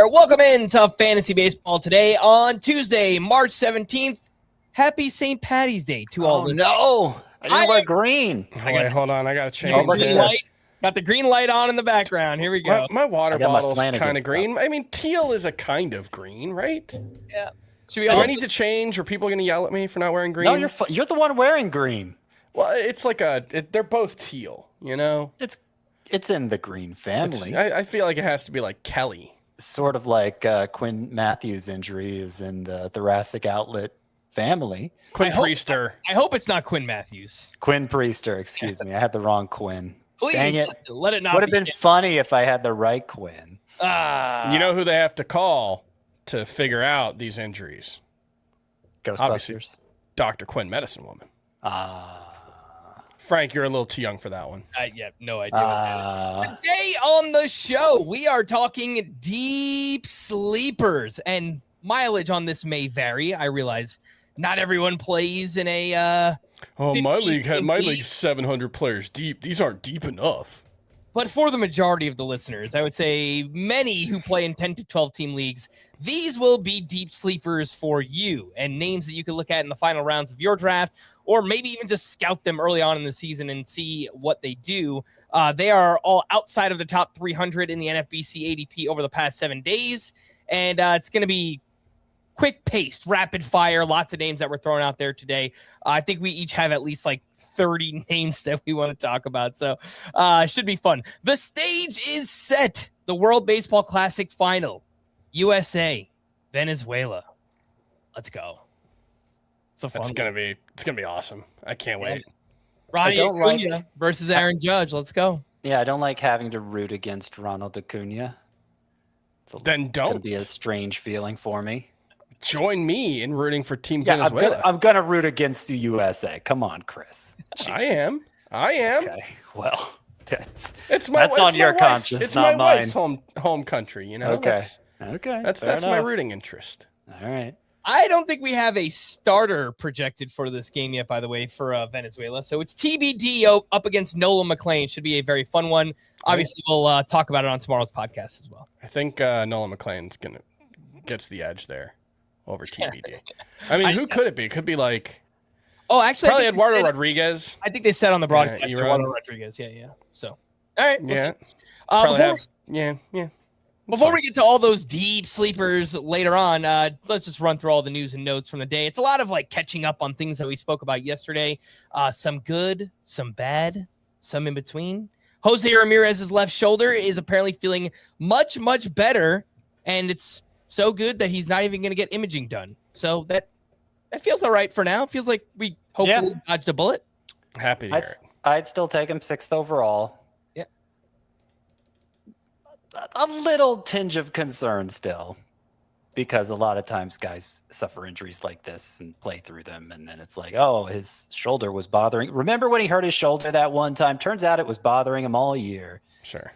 there. Welcome into Fantasy Baseball today on Tuesday, March 17th. Happy St. Patty's Day to all listeners. No, I didn't wear green. Wait, hold on. I got to change this. Got the green light on in the background. Here we go. My water bottle's kind of green. I mean, teal is a kind of green, right? Yeah. Do I need to change? Are people going to yell at me for not wearing green? No, you're the one wearing green. Well, it's like they're both teal, you know? It's in the green family. I feel like it has to be like Kelly. Sort of like Quinn Matthews' injury is in the thoracic outlet family. Quinn Priester. I hope it's not Quinn Matthews. Quinn Priester, excuse me. I had the wrong Quinn. Please, dang it. Let it not Would have been funny if I had the right Quinn. You know who they have to call to figure out these injuries? Ghostbusters. Obviously, Dr. Quinn, medicine woman. Frank, you're a little too young for that one. Yeah, no idea what that is. Today on the show, we are talking deep sleepers, and mileage on this may vary. I realize not everyone plays in a my league's 700 players deep. These aren't deep enough. But for the majority of the listeners, I would say many who play in 10 to 12 team leagues, these will be deep sleepers for you and names that you can look at in the final rounds of your draft, or maybe even just scout them early on in the season and see what they do. They are all outside of the top 300 in the NFBC ADP over the past 7 days. And it's going to be quick-paced, rapid-fire, lots of names that were thrown out there today. I think we each have at least like 30 names that we want to talk about, so should be fun. The stage is set. The World Baseball Classic Final. USA, Venezuela. Let's go. It's gonna be awesome. I can't wait. Ronnie Acuña versus Aaron Judge. Let's go. Yeah, I don't like having to root against Ronald Acuña. Then don't. It's gonna be a strange feeling for me. Join me in rooting for Team Venezuela. I'm gonna root against the USA. Come on, Chris. Jeez. I am. Okay. Well, that's on your conscience, it's not my mine. wife's home country. You know. Okay. That's my rooting interest. All right. I don't think we have a starter projected for this game yet, by the way, for Venezuela. So it's TBD up against Nolan McLean. Should be a very fun one. Obviously, we'll talk about it on tomorrow's podcast as well. I think Nolan McLean's gets the edge there over TBD. I mean, who could it be? It could be like... Oh, actually, probably Eduardo Rodriguez. I think they said on the broadcast Eduardo Rodriguez. Yeah. So, all right. We'll see. Before we get to all those deep sleepers later on, let's just run through all the news and notes from the day. It's a lot of like catching up on things that we spoke about yesterday. Some good, some bad, some in between. Jose Ramirez's left shoulder is apparently feeling much, much better, and it's so good that he's not even going to get imaging done. So that feels all right for now. It feels like we hopefully dodged a bullet. Happy to hear it. I'd still take him 6th overall. Yeah. A little tinge of concern still, because a lot of times guys suffer injuries like this and play through them, and then it's like, oh, his shoulder was bothering. Remember when he hurt his shoulder that one time? Turns out it was bothering him all year. Sure.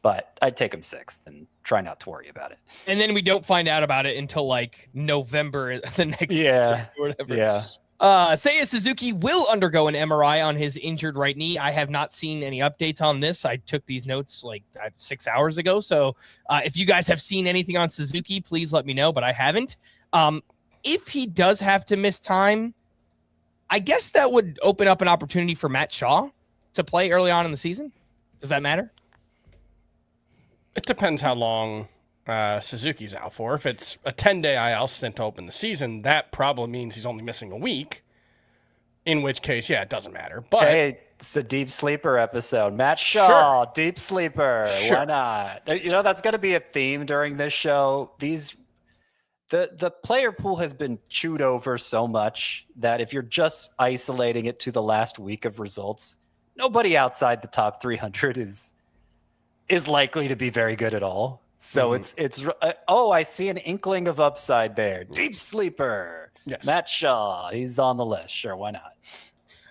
But I'd take him 6th and try not to worry about it. And then we don't find out about it until like November the next year or whatever. Yeah. Seiya Suzuki will undergo an MRI on his injured right knee. I have not seen any updates on this. I took these notes like 6 hours ago. So if you guys have seen anything on Suzuki, please let me know, but I haven't. If he does have to miss time, I guess that would open up an opportunity for Matt Shaw to play early on in the season. Does that matter? It depends how long Suzuki's out for. If it's a 10-day IL stint to open the season, that probably means he's only missing a week, in which case, it doesn't matter. But hey, it's a deep sleeper episode. Matt Shaw, sure. Deep sleeper. Sure. Why not? You know, that's going to be a theme during this show. The player pool has been chewed over so much that if you're just isolating it to the last week of results, nobody outside the top 300 is likely to be very good at all. So it's I see an inkling of upside there. Deep sleeper. Yes. Matt Shaw, he's on the list. Sure, why not?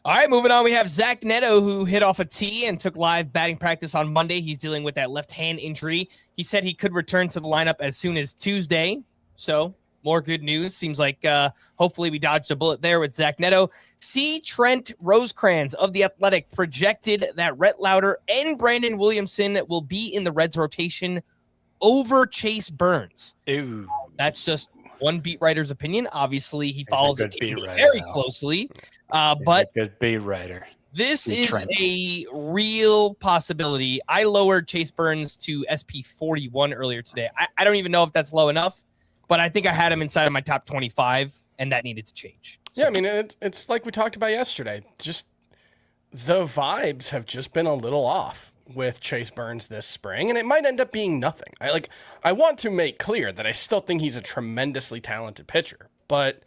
All right, moving on. We have Zach Neto, who hit off a tee and took live batting practice on Monday. He's dealing with that left hand injury. He said he could return to the lineup as soon as Tuesday. So more good news. Seems like hopefully we dodged a bullet there with Zach Neto. C. Trent Rosecrans of The Athletic projected that Rhett Lauder and Brandon Williamson will be in the Reds rotation over Chase Burns. Ooh. That's just one beat writer's opinion. Obviously, he follows the team writer, very though. closely. He's But a good beat writer. this Beat is Trent. a real possibility. I lowered Chase Burns to SP 41 earlier today. I don't even know if that's low enough, but I think I had him inside of my top 25, and that needed to change. So, Yeah, I mean, it's like we talked about yesterday. Just the vibes have just been a little off with Chase Burns this spring, and it might end up being nothing. I want to make clear that I still think he's a tremendously talented pitcher, but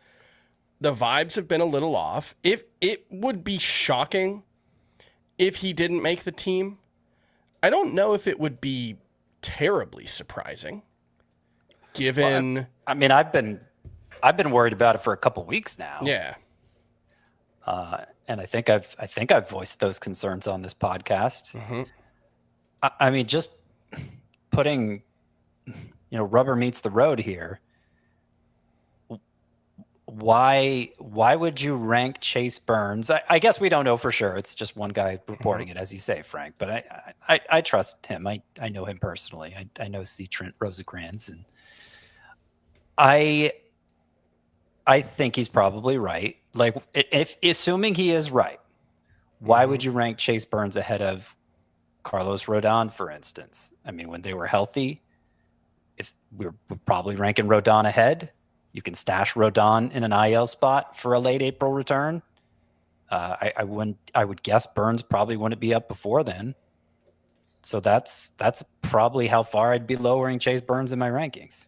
the vibes have been a little off. If it would be shocking if he didn't make the team, I don't know if it would be terribly surprising. Given, Well, I mean, I've been worried about it for a couple weeks now. yeah, And I think I've voiced those concerns on this podcast. mm-hmm. I mean, just putting, rubber meets the road here. Why would you rank Chase Burns? I guess we don't know for sure. It's just one guy reporting it, as you say, Frank. But I trust him. I know him personally. I know C. Trent Rosecrans, and I think he's probably right. Like, if assuming he is right, why would you rank Chase Burns ahead of Carlos Rodon, for instance? I mean, when they were healthy, if we're probably ranking Rodon ahead. You can stash Rodon in an IL spot for a late April return. I would guess Burns probably wouldn't be up before then. So that's probably how far I'd be lowering Chase Burns in my rankings.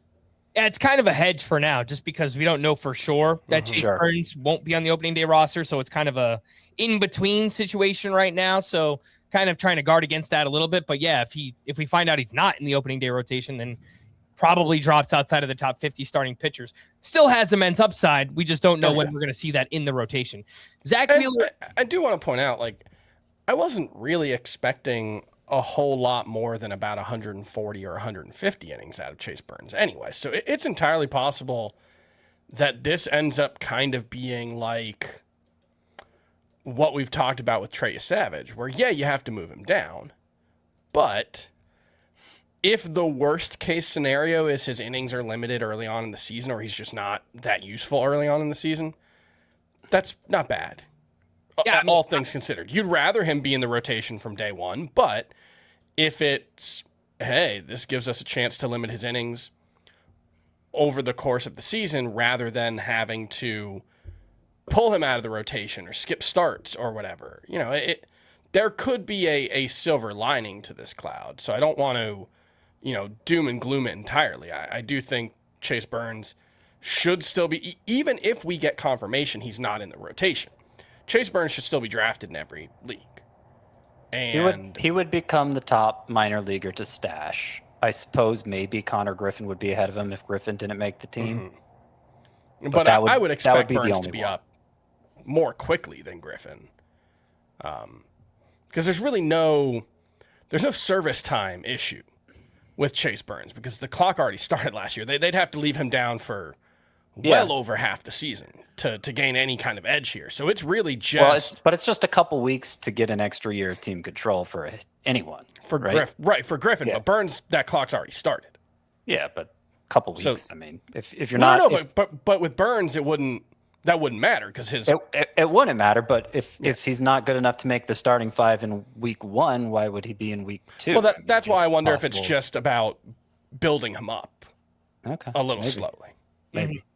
Yeah, it's kind of a hedge for now, just because we don't know for sure that Chase Burns won't be on the opening day roster. So it's kind of a in-between situation right now. So kind of trying to guard against that a little bit. But yeah, if we find out he's not in the opening day rotation, then probably drops outside of the top 50 starting pitchers. Still has immense upside. We just don't know when we're going to see that in the rotation. Zach Wheeler. I do want to point out, I wasn't really expecting a whole lot more than about 140 or 150 innings out of Chase Burns anyway. So it's entirely possible that this ends up kind of being like what we've talked about with Trey Savage, where, yeah, you have to move him down, but if the worst case scenario is his innings are limited early on in the season, or he's just not that useful early on in the season, that's not bad. Yeah, all things considered. You'd rather him be in the rotation from day one, but if it's, hey, this gives us a chance to limit his innings over the course of the season rather than having to pull him out of the rotation or skip starts or whatever, there could be a silver lining to this cloud. So I don't want to, doom and gloom it entirely. I do think Chase Burns should still be, even if we get confirmation he's not in the rotation, Chase Burns should still be drafted in every league. And he would become the top minor leaguer to stash. I suppose maybe Connor Griffin would be ahead of him if Griffin didn't make the team. Mm-hmm. But I would expect Burns to be up more quickly than Griffin. Because there's really no service time issue with Chase Burns, because the clock already started last year. They'd have to leave him down for well over half the season to gain any kind of edge here. So it's really just... But it's just a couple weeks to get an extra year of team control for anyone. For Griffin. Yeah. But Burns, that clock's already started. Yeah, but a couple weeks. So, I mean, if you're but with Burns, that wouldn't matter, because his... It wouldn't matter, but if he's not good enough to make the starting five in week one, why would he be in week two? Well, that's why I wonder if it's just about building him up a little slowly. Maybe. Mm-hmm.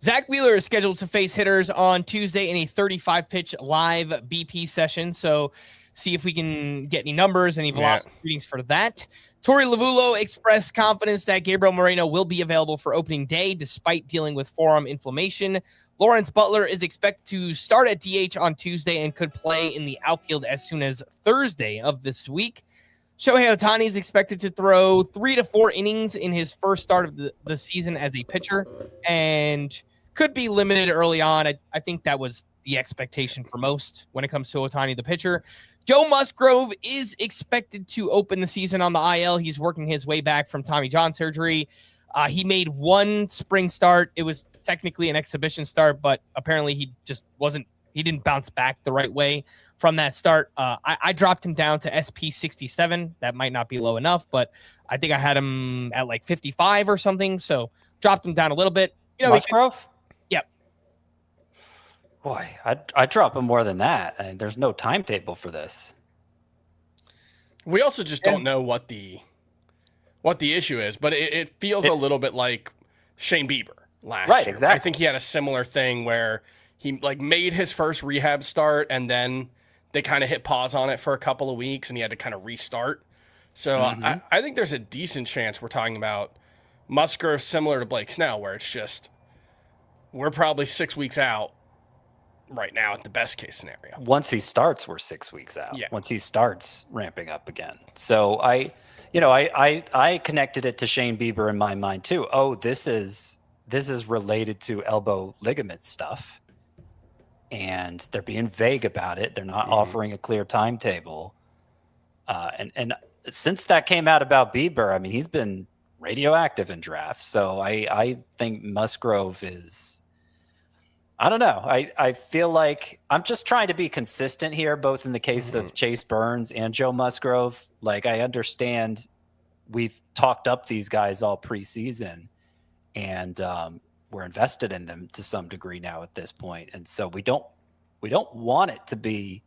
Zach Wheeler is scheduled to face hitters on Tuesday in a 35-pitch live BP session, so see if we can get any numbers, any velocity readings for that. Torey Lovullo expressed confidence that Gabriel Moreno will be available for opening day despite dealing with forearm inflammation. Lawrence Butler is expected to start at DH on Tuesday and could play in the outfield as soon as Thursday of this week. Shohei Ohtani is expected to throw 3 to 4 innings in his first start of the season as a pitcher and could be limited early on. I think that was the expectation for most when it comes to Ohtani, the pitcher. Joe Musgrove is expected to open the season on the IL. He's working his way back from Tommy John surgery. He made one spring start. It was technically an exhibition start, but apparently he just wasn't he didn't bounce back the right way from that start. I dropped him down to SP 67. That might not be low enough, but I think I had him at like 55 or something. So dropped him down a little bit. Musgrove? Yep. Boy, I'd drop him more than that. I mean, there's no timetable for this. We also just don't know what the issue is, but it feels a little bit like Shane Bieber last year. Exactly. I think he had a similar thing where he like made his first rehab start and then they kind of hit pause on it for a couple of weeks and he had to kind of restart. So I think there's a decent chance we're talking about Musgrove similar to Blake Snell, where it's just we're probably 6 weeks out right now at the best case scenario. Once he starts, we're 6 weeks out. Yeah. Once he starts ramping up again. So I connected it to Shane Bieber in my mind too. Oh, this is related to elbow ligament stuff. And they're being vague about it. They're not offering a clear timetable. And since that came out about Bieber, I mean, he's been radioactive in drafts. So I think Musgrove is, I don't know. I feel like I'm just trying to be consistent here, both in the case of Chase Burns and Joe Musgrove. Like, I understand we've talked up these guys all preseason and we're invested in them to some degree now at this point. And so we don't want it to be,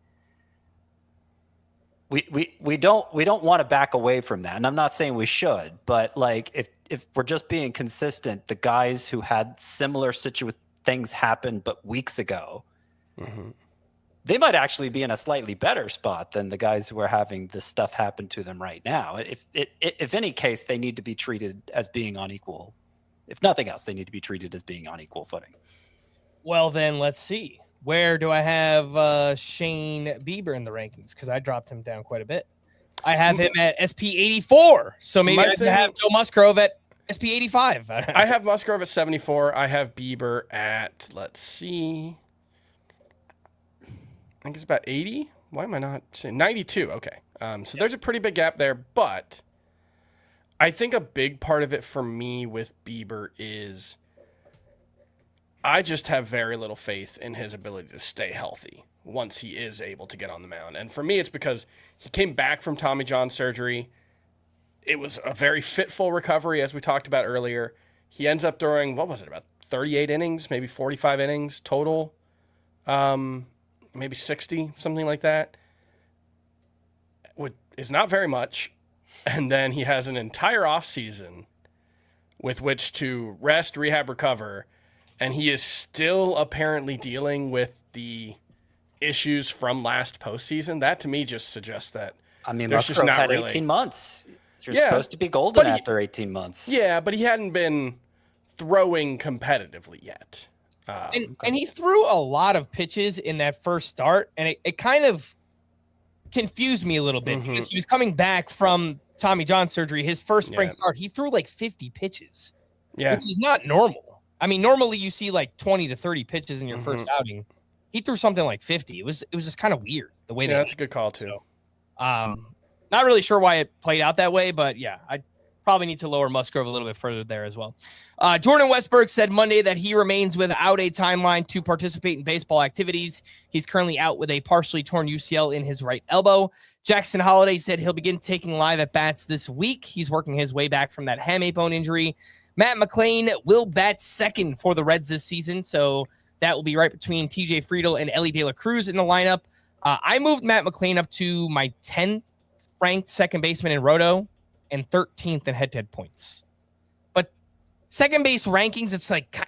we don't want to back away from that. And I'm not saying we should, but like, if we're just being consistent, the guys who had similar things happen but weeks ago, they might actually be in a slightly better spot than the guys who are having this stuff happen to them right now. If any case, they need to be treated as being on equal. If nothing else, they need to be treated as being on equal footing. Well, then let's see. Where do I have Shane Bieber in the rankings? Because I dropped him down quite a bit. I have him at SP 84. So maybe I should have Joe Musgrove at SP 85. I have Musgrove at 74. I have Bieber at, let's see, I think it's about 80. Why am I not saying 92? Okay. So there's a pretty big gap there, but I think a big part of it for me with Bieber is I just have very little faith in his ability to stay healthy once he is able to get on the mound. And for me, it's because he came back from Tommy John surgery. It was a very fitful recovery, as we talked about earlier. He ends up throwing, what was it, about 38 innings, maybe 45 innings total, maybe 60, something like that. Is not very much. And then he has an entire offseason with which to rest, rehab, recover. And he is still apparently dealing with the issues from last postseason. That to me just suggests that there's just not had really 18 months. You're supposed to be golden after 18 months. Yeah, but he hadn't been throwing competitively yet. And he threw a lot of pitches in that first start, and it kind of confused me a little bit because he was coming back from Tommy John surgery. His first spring start, he threw like 50 pitches, which is not normal. I mean, normally you see like 20 to 30 pitches in your first outing. He threw something like 50. It was just kind of weird the way that's a good call too. So, not really sure why it played out that way, but yeah, I probably need to lower Musgrove a little bit further there as well. Jordan Westberg said Monday that he remains without a timeline to participate in baseball activities. He's currently out with a partially torn UCL in his right elbow. Jackson Holiday said he'll begin taking live at bats this week. He's working his way back from that hamate bone injury. Matt McClain will bat second for the Reds this season, so that will be right between TJ Friedel and Ellie De La Cruz in the lineup. I moved Matt McClain up to my 10th ranked second baseman in Roto and 13th in head-to-head points. But second base rankings,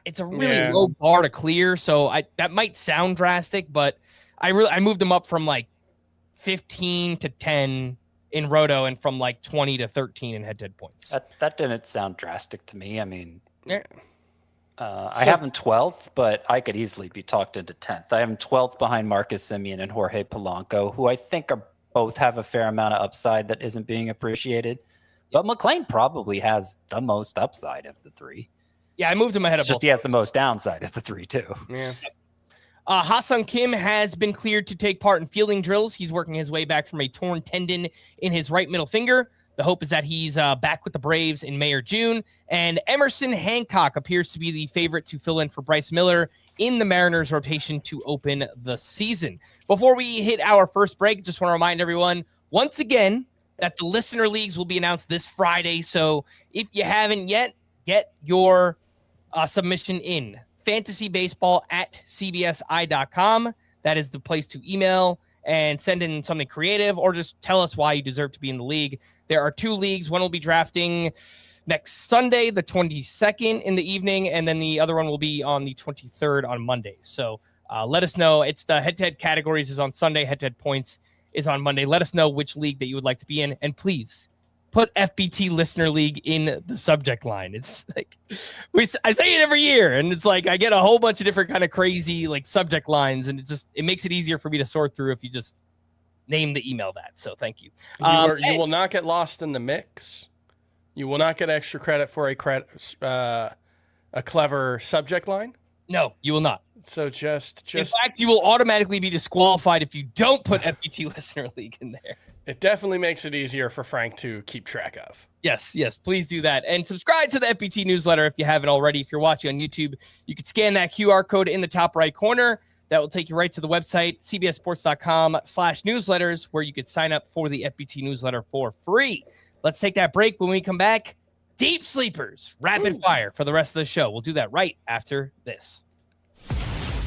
it's a really low bar to clear, so that might sound drastic, but I moved him up from like 15 to 10 in Roto and from like 20 to 13 in head-to-head points. That didn't sound drastic to me. I mean, I have him 12th, but I could easily be talked into 10th. I have him 12th behind Marcus Semien and Jorge Polanco, who I think both have a fair amount of upside that isn't being appreciated. But McClain probably has the most upside of the three. Yeah, I moved him ahead of both. He has the most downside of the three, too. Yeah. Ha-Seong Kim has been cleared to take part in fielding drills. He's working his way back from a torn tendon in his right middle finger. The hope is that he's back with the Braves in May or June. And Emerson Hancock appears to be the favorite to fill in for Bryce Miller in the Mariners rotation to open the season. Before we hit our first break, just want to remind everyone once again that the listener leagues will be announced this Friday. So if you haven't yet, get your submission in. fantasybaseball@cbsi.com. That is the place to email and send in something creative, or just tell us why you deserve to be in the league. There are 2 leagues. One will be drafting next Sunday, the 22nd in the evening, and then the other one will be on the 23rd on Monday. So let us know. It's the head-to-head categories is on Sunday. Head-to-head points is on Monday. Let us know which league that you would like to be in, and please put FBT Listener League in the subject line. It's like I say it every year, and it's like I get a whole bunch of different kind of crazy like subject lines, and it makes it easier for me to sort through if you just name the email that. So thank you. You will not get lost in the mix. You will not get extra credit for a clever subject line. No, you will not. So just in fact, you will automatically be disqualified if you don't put FBT Listener League in there. It definitely makes it easier for Frank to keep track of. Yes, please do that. And subscribe to the FBT newsletter if you haven't already. If you're watching on YouTube, you can scan that QR code in the top right corner. That will take you right to the website, cbssports.com/newsletters, where you could sign up for the FBT newsletter for free. Let's take that break. When we come back, deep sleepers, rapid fire for the rest of the show. We'll do that right after this.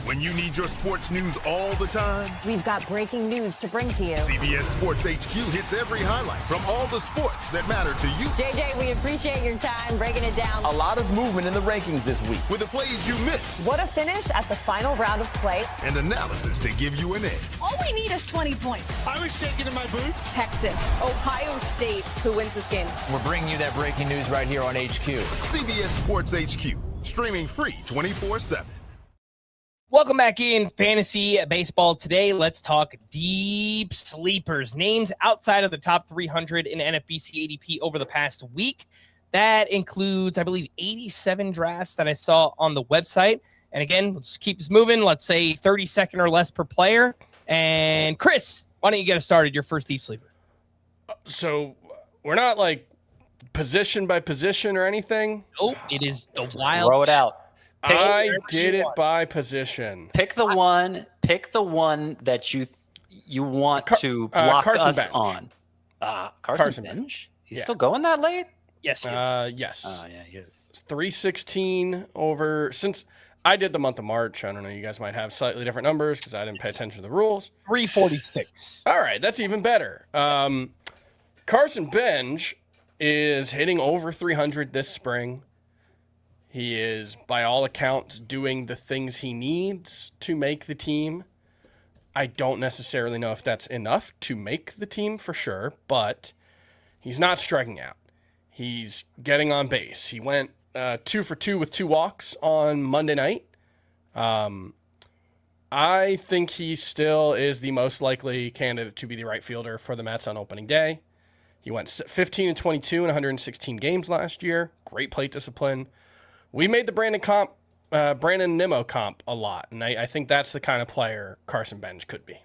When you need your sports news all the time, we've got breaking news to bring to you. CBS Sports HQ hits every highlight from all the sports that matter to you. JJ, we appreciate your time breaking it down. A lot of movement in the rankings this week. With the plays you missed. What a finish at the final round of play. And analysis to give you an edge. All we need is 20 points. I was shaking in my boots. Texas, Ohio State, who wins this game? We're bringing you that breaking news right here on HQ. CBS Sports HQ, streaming free 24/7. Welcome back in Fantasy Baseball. Today, let's talk deep sleepers, names outside of the top 300 in NFBC ADP over the past week. That includes, I believe, 87 drafts that I saw on the website. And again, let's keep this moving. Let's say 30-second or less per player. And Chris, why don't you get us started, your first deep sleeper? So we're not like position by position or anything. Oh, it is the wild. Throw it out. I did it by position. Pick the one that you want to block Carson us Benge. on. Carson Benge? He's still going that late? Yes. Yes. Oh, yeah, he is. 316 over since I did the month of March. I don't know. You guys might have slightly different numbers because I didn't pay attention to the rules. 346. All right. That's even better. Carson Benge is hitting over 300 this spring. He is, by all accounts, doing the things he needs to make the team. I don't necessarily know if that's enough to make the team for sure, but he's not striking out. He's getting on base. He went 2 for 2 with 2 walks on Monday night. I think he still is the most likely candidate to be the right fielder for the Mets on opening day. He went 15 and 22 in 116 games last year. Great plate discipline. We made the Brandon Nimmo comp a lot, and I think that's the kind of player Carson Benge could be.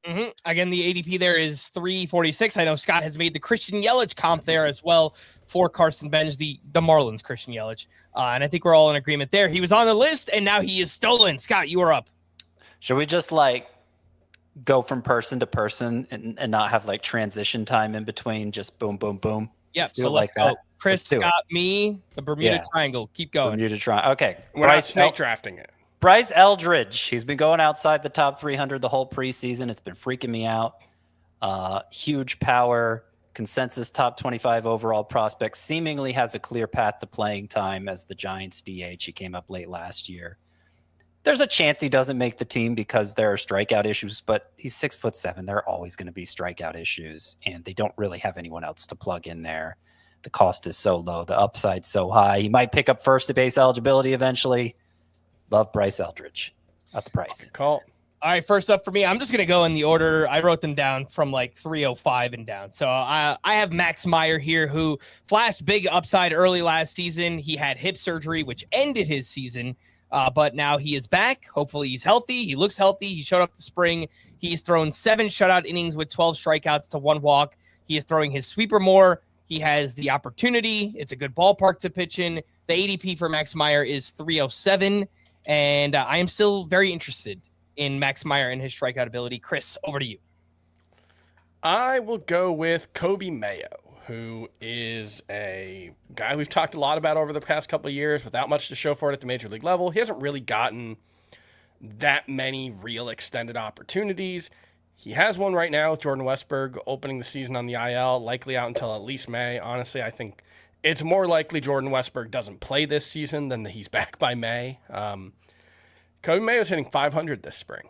Mm-hmm. Again, the ADP there is 346. I know Scott has made the Christian Yelich comp there as well for Carson Benge, the Marlins Christian Yelich. And I think we're all in agreement there. He was on the list, and now he is stolen. Scott, you are up. Should we just go from person to person and not have transition time in between? Just boom, boom, boom. Yeah, let's go. That. Chris, Scott, me, the Bermuda Triangle. Keep going. Bermuda Triangle. Okay. We're not snake drafting it. Bryce Eldridge. He's been going outside the top 300 the whole preseason. It's been freaking me out. Huge power, consensus top 25 overall prospect. Seemingly has a clear path to playing time as the Giants DH. He came up late last year. There's a chance he doesn't make the team because there are strikeout issues, but he's 6'7". There are always going to be strikeout issues, and they don't really have anyone else to plug in there. The cost is so low. The upside's so high. He might pick up first base eligibility eventually. Love Bryce Eldridge at the price. Good call. All right, first up for me, I'm just going to go in the order. I wrote them down from 305 and down. So I have Max Meyer here, who flashed big upside early last season. He had hip surgery, which ended his season. But now he is back. Hopefully he's healthy. He looks healthy. He showed up this spring. He's thrown 7 shutout innings with 12 strikeouts to 1 walk. He is throwing his sweeper more. He has the opportunity. It's a good ballpark to pitch in. The ADP for Max Meyer is 307. And I am still very interested in Max Meyer and his strikeout ability. Chris, over to you. I will go with Coby Mayo, who is a guy we've talked a lot about over the past couple of years without much to show for it at the major league level. He hasn't really gotten that many real extended opportunities. He has one right now with Jordan Westburg opening the season on the IL, likely out until at least May. Honestly, I think it's more likely Jordan Westburg doesn't play this season than that he's back by May. Coby Mayo is hitting 500 this spring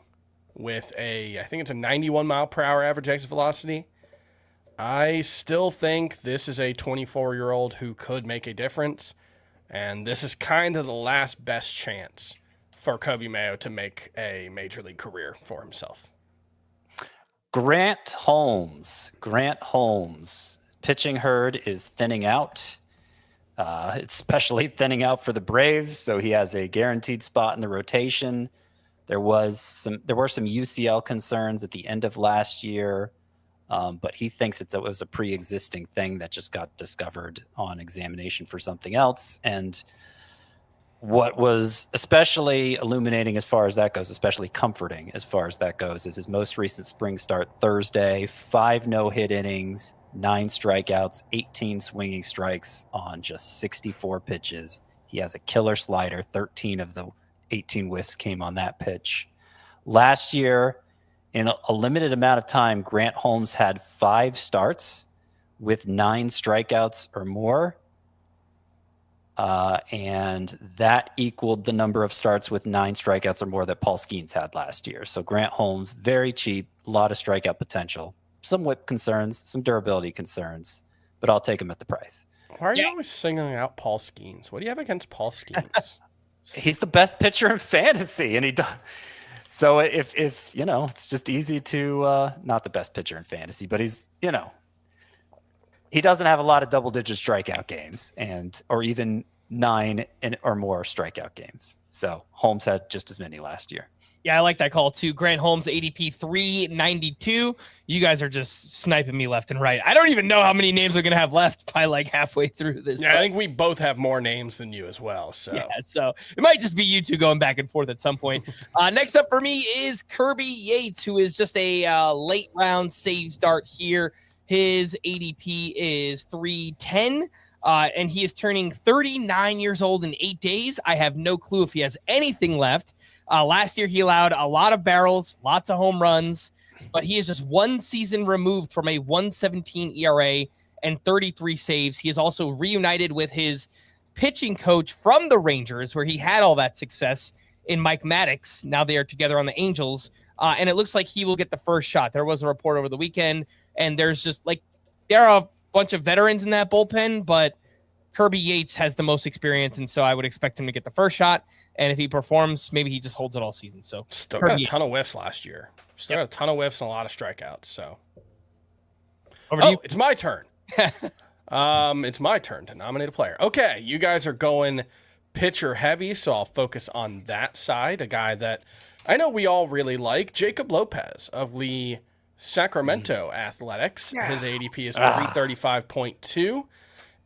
with I think it's a 91 mile per hour average exit velocity. I still think this is a 24-year-old who could make a difference, and this is kind of the last best chance for Coby Mayo to make a major league career for himself. Grant Holmes. Pitching herd is thinning out. It's especially thinning out for the Braves, so he has a guaranteed spot in the rotation. There were some UCL concerns at the end of last year, but he thinks it was a pre-existing thing that just got discovered on examination for something else. And what was especially illuminating as far as that goes, especially comforting as far as that goes, is his most recent spring start Thursday, 5 no-hit innings, 9 strikeouts, 18 swinging strikes on just 64 pitches. He has a killer slider. 13 of the 18 whiffs came on that pitch. Last year, in a limited amount of time, Grant Holmes had 5 starts with 9 strikeouts or more. And that equaled the number of starts with 9 strikeouts or more that Paul Skeens had last year. So Grant Holmes, very cheap, a lot of strikeout potential, some whip concerns, some durability concerns, but I'll take him at the price. Why are you always singling out Paul Skeens? What do you have against Paul Skeens? He's the best pitcher in fantasy, and he does. So if it's just easy to not the best pitcher in fantasy, but he's he doesn't have a lot of double-digit strikeout games, or even 9 or more strikeout games. So Holmes had just as many last year. Yeah, I like that call too. Grant Holmes, ADP 392. You guys are just sniping me left and right. I don't even know how many names we're going to have left by like halfway through this. Yeah, I think we both have more names than you as well. So yeah, so it might just be you two going back and forth at some point. Next up for me is Kirby Yates, who is just a late round save start here. His ADP is 310. And he is turning 39 years old in 8 days. I have no clue if he has anything left. Last year, he allowed a lot of barrels, lots of home runs, but he is just 1 season removed from a 1.17 ERA and 33 saves. He is also reunited with his pitching coach from the Rangers, where he had all that success in Mike Maddox. Now they are together on the Angels, and it looks like he will get the first shot. There was a report over the weekend, and there's just there are a bunch of veterans in that bullpen, but Kirby Yates has the most experience, and so I would expect him to get the first shot. And if he performs, maybe he just holds it all season. So still got a ton of whiffs last year. Still got a ton of whiffs and a lot of strikeouts. So over to you. It's my turn. It's my turn to nominate a player. Okay, you guys are going pitcher heavy, so I'll focus on that side. A guy that I know we all really like, Jacob Lopez of the Sacramento Athletics. His ADP is 335.2.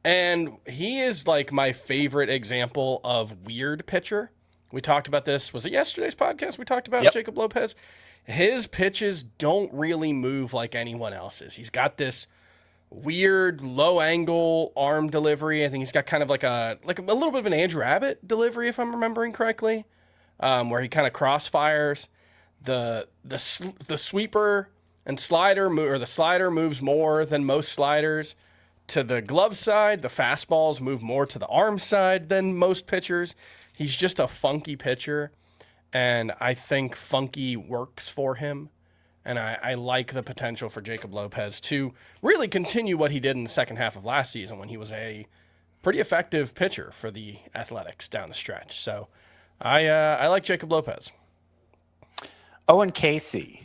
And he is like my favorite example of weird pitcher. We talked about this. Was it yesterday's podcast? We talked about Jacob Lopez. His pitches don't really move like anyone else's. He's got this weird low angle arm delivery. I think he's got kind of like a little bit of an Andrew Abbott delivery, if I'm remembering correctly, where he kind of crossfires. The sweeper and slider, or the slider moves more than most sliders to the glove side. The fastballs move more to the arm side than most pitchers. He's just a funky pitcher, and I think funky works for him. And I like the potential for Jacob Lopez to really continue what he did in the second half of last season when he was a pretty effective pitcher for the Athletics down the stretch. So I like Jacob Lopez. Owen Caissie.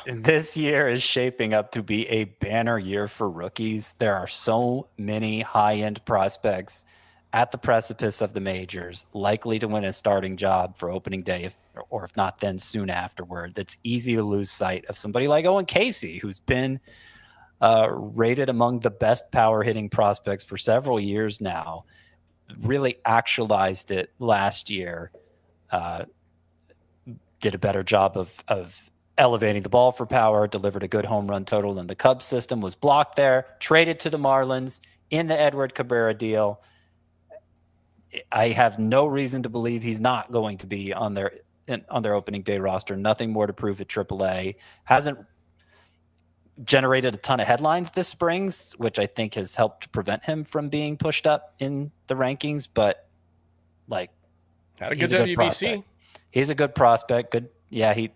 This year is shaping up to be a banner year for rookies. There are so many high-end prospects at the precipice of the majors, likely to win a starting job for opening day, or if not, then soon afterward. That's easy to lose sight of somebody like Owen Caissie, who's been rated among the best power hitting prospects for several years now. really actualized it last year. Did a better job of elevating the ball for power, delivered a good home run total in the Cubs system, was blocked there, traded to the Marlins in the Edward Cabrera deal. I have no reason to believe he's not going to be on their opening day roster. Nothing more to prove at AAA. Hasn't generated a ton of headlines this spring, which I think has helped prevent him from being pushed up in the rankings. But like, had a good WBC. Prospect. He's a good prospect. Good. Yeah, he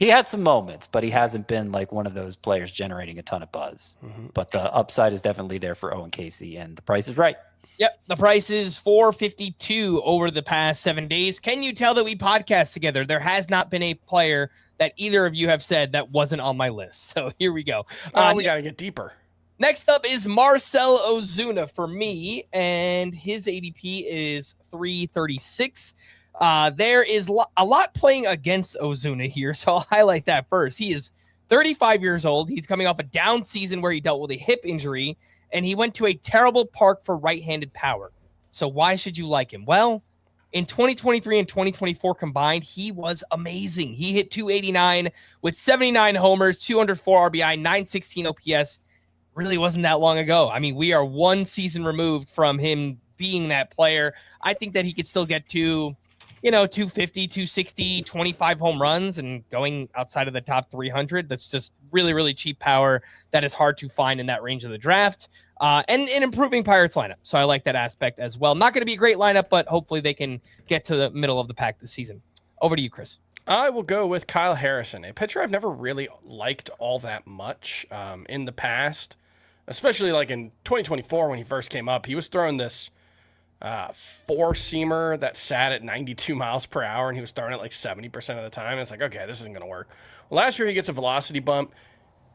had some moments, but he hasn't been like one of those players generating a ton of buzz. Mm-hmm. But the upside is definitely there for Owen Caissie, and the price is right. Yep, the price is $452 over the past 7 days. Can you tell that we podcast together? There has not been a player that either of you have said that wasn't on my list. So here we go. We got to get deeper. Next up is Marcell Ozuna for me, and his ADP is 336. There is a lot playing against Ozuna here, so I'll highlight that first. He is 35 years old. He's coming off a down season where he dealt with a hip injury, and he went to a terrible park for right-handed power. So why should you like him? Well, in 2023 and 2024 combined, he was amazing. He hit 289 with 79 homers, 204 RBI, 916 OPS. Really wasn't that long ago. I mean, we are one season removed from him being that player. I think that he could still get to, 250, 260, 25 home runs and going outside of the top 300. That's just really, really cheap power that is hard to find in that range of the draft. And an improving Pirates lineup. So I like that aspect as well. Not going to be a great lineup, but hopefully they can get to the middle of the pack this season. Over to you, Chris. I will go with Kyle Harrison, a pitcher I've never really liked all that much in the past, especially like in 2024 when he first came up. He was throwing this four-seamer that sat at 92 miles per hour, and he was throwing it like 70% of the time. It's like, okay, this isn't going to work. Well, last year he gets a velocity bump.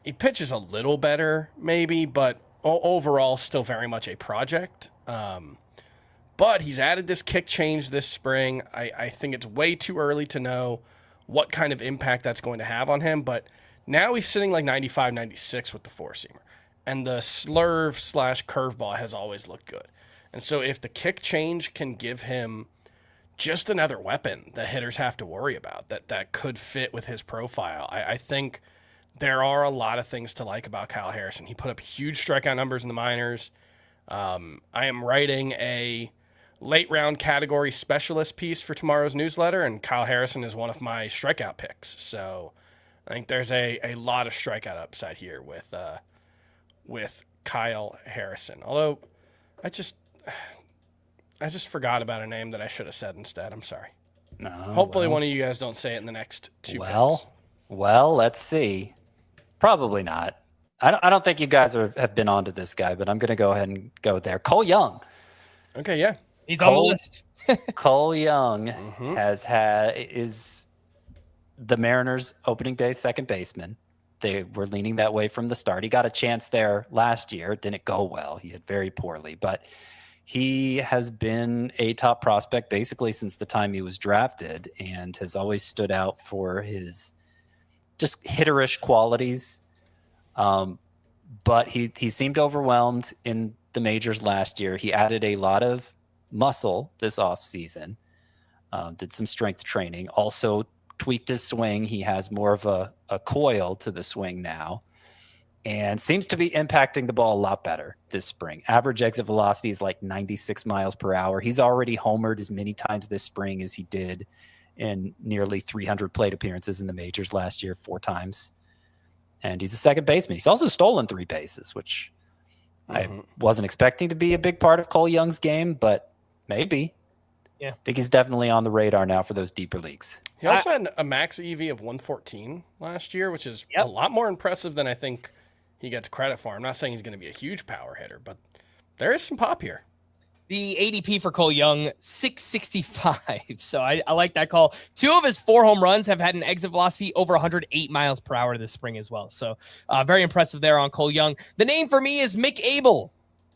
He pitches a little better maybe, but overall still very much a project. But he's added this kick change this spring. I think it's way too early to know what kind of impact that's going to have on him, but now he's sitting like 95, 96 with the four-seamer. And the slurve/curveball has always looked good. And so if the kick change can give him just another weapon that hitters have to worry about, that could fit with his profile, I think there are a lot of things to like about Kyle Harrison. He put up huge strikeout numbers in the minors. I am writing a late-round category specialist piece for tomorrow's newsletter, and Kyle Harrison is one of my strikeout picks. So I think there's a lot of strikeout upside here with Kyle Harrison. Although I just forgot about a name that I should have said instead. I'm sorry. No. Hopefully one of you guys don't say it in the next two picks. Well, let's see. Probably not. I don't think you guys have been onto this guy, but I'm going to go ahead and go there. Cole Young. Okay, yeah. He's on the list. Cole Young is the Mariners' opening day second baseman. They were leaning that way from the start. He got a chance there last year. It didn't go well. He hit very poorly, but he has been a top prospect basically since the time he was drafted and has always stood out for his just hitterish qualities. But he seemed overwhelmed in the majors last year. He added a lot of muscle this offseason, did some strength training, also tweaked his swing. He has more of a coil to the swing now and seems to be impacting the ball a lot better this spring. Average exit velocity is like 96 miles per hour. He's already homered as many times this spring as he did in nearly 300 plate appearances in the majors last year, 4 times. And he's a second baseman. He's also stolen 3 bases, which I wasn't expecting to be a big part of Cole Young's game, but maybe. Yeah. I think he's definitely on the radar now for those deeper leagues. He also had a max EV of 114 last year, which is a lot more impressive than I think he gets credit for. I'm not saying he's going to be a huge power hitter, but there is some pop here. The ADP for Cole Young, 665. So I like that call. 2 of his 4 home runs have had an exit velocity over 108 miles per hour this spring as well. So very impressive there on Cole Young. The name for me is Mick Abel.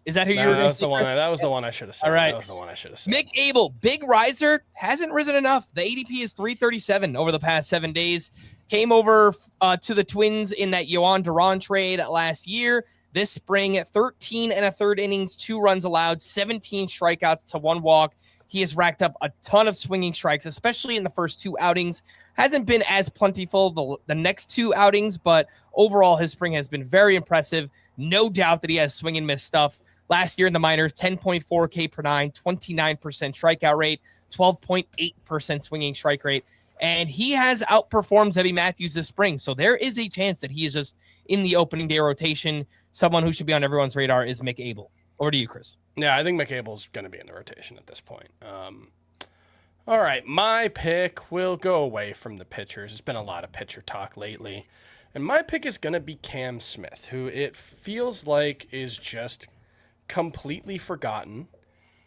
Is that who you were going to say? That was the one I should have said. All right. That was the one I should have said. Mick Abel, big riser, hasn't risen enough. The ADP is 337 over the past 7 days. Came over to the Twins in that Yohan Duran trade last year. This spring, 13 and a third innings, 2 runs allowed, 17 strikeouts to 1 walk. He has racked up a ton of swinging strikes, especially in the first 2 outings. Hasn't been as plentiful the next 2 outings, but overall his spring has been very impressive. No doubt that he has swing and miss stuff. Last year in the minors, 10.4 K per 9, 29% strikeout rate, 12.8% swinging strike rate. And he has outperformed Zebby Matthews this spring. So there is a chance that he is just in the opening day rotation. Someone who should be on everyone's radar is Abel. Over to you, Chris. Yeah, I think Abel's going to be in the rotation at this point. All right, my pick will go away from the pitchers. There's been a lot of pitcher talk lately. And my pick is going to be Cam Smith, who it feels like is just completely forgotten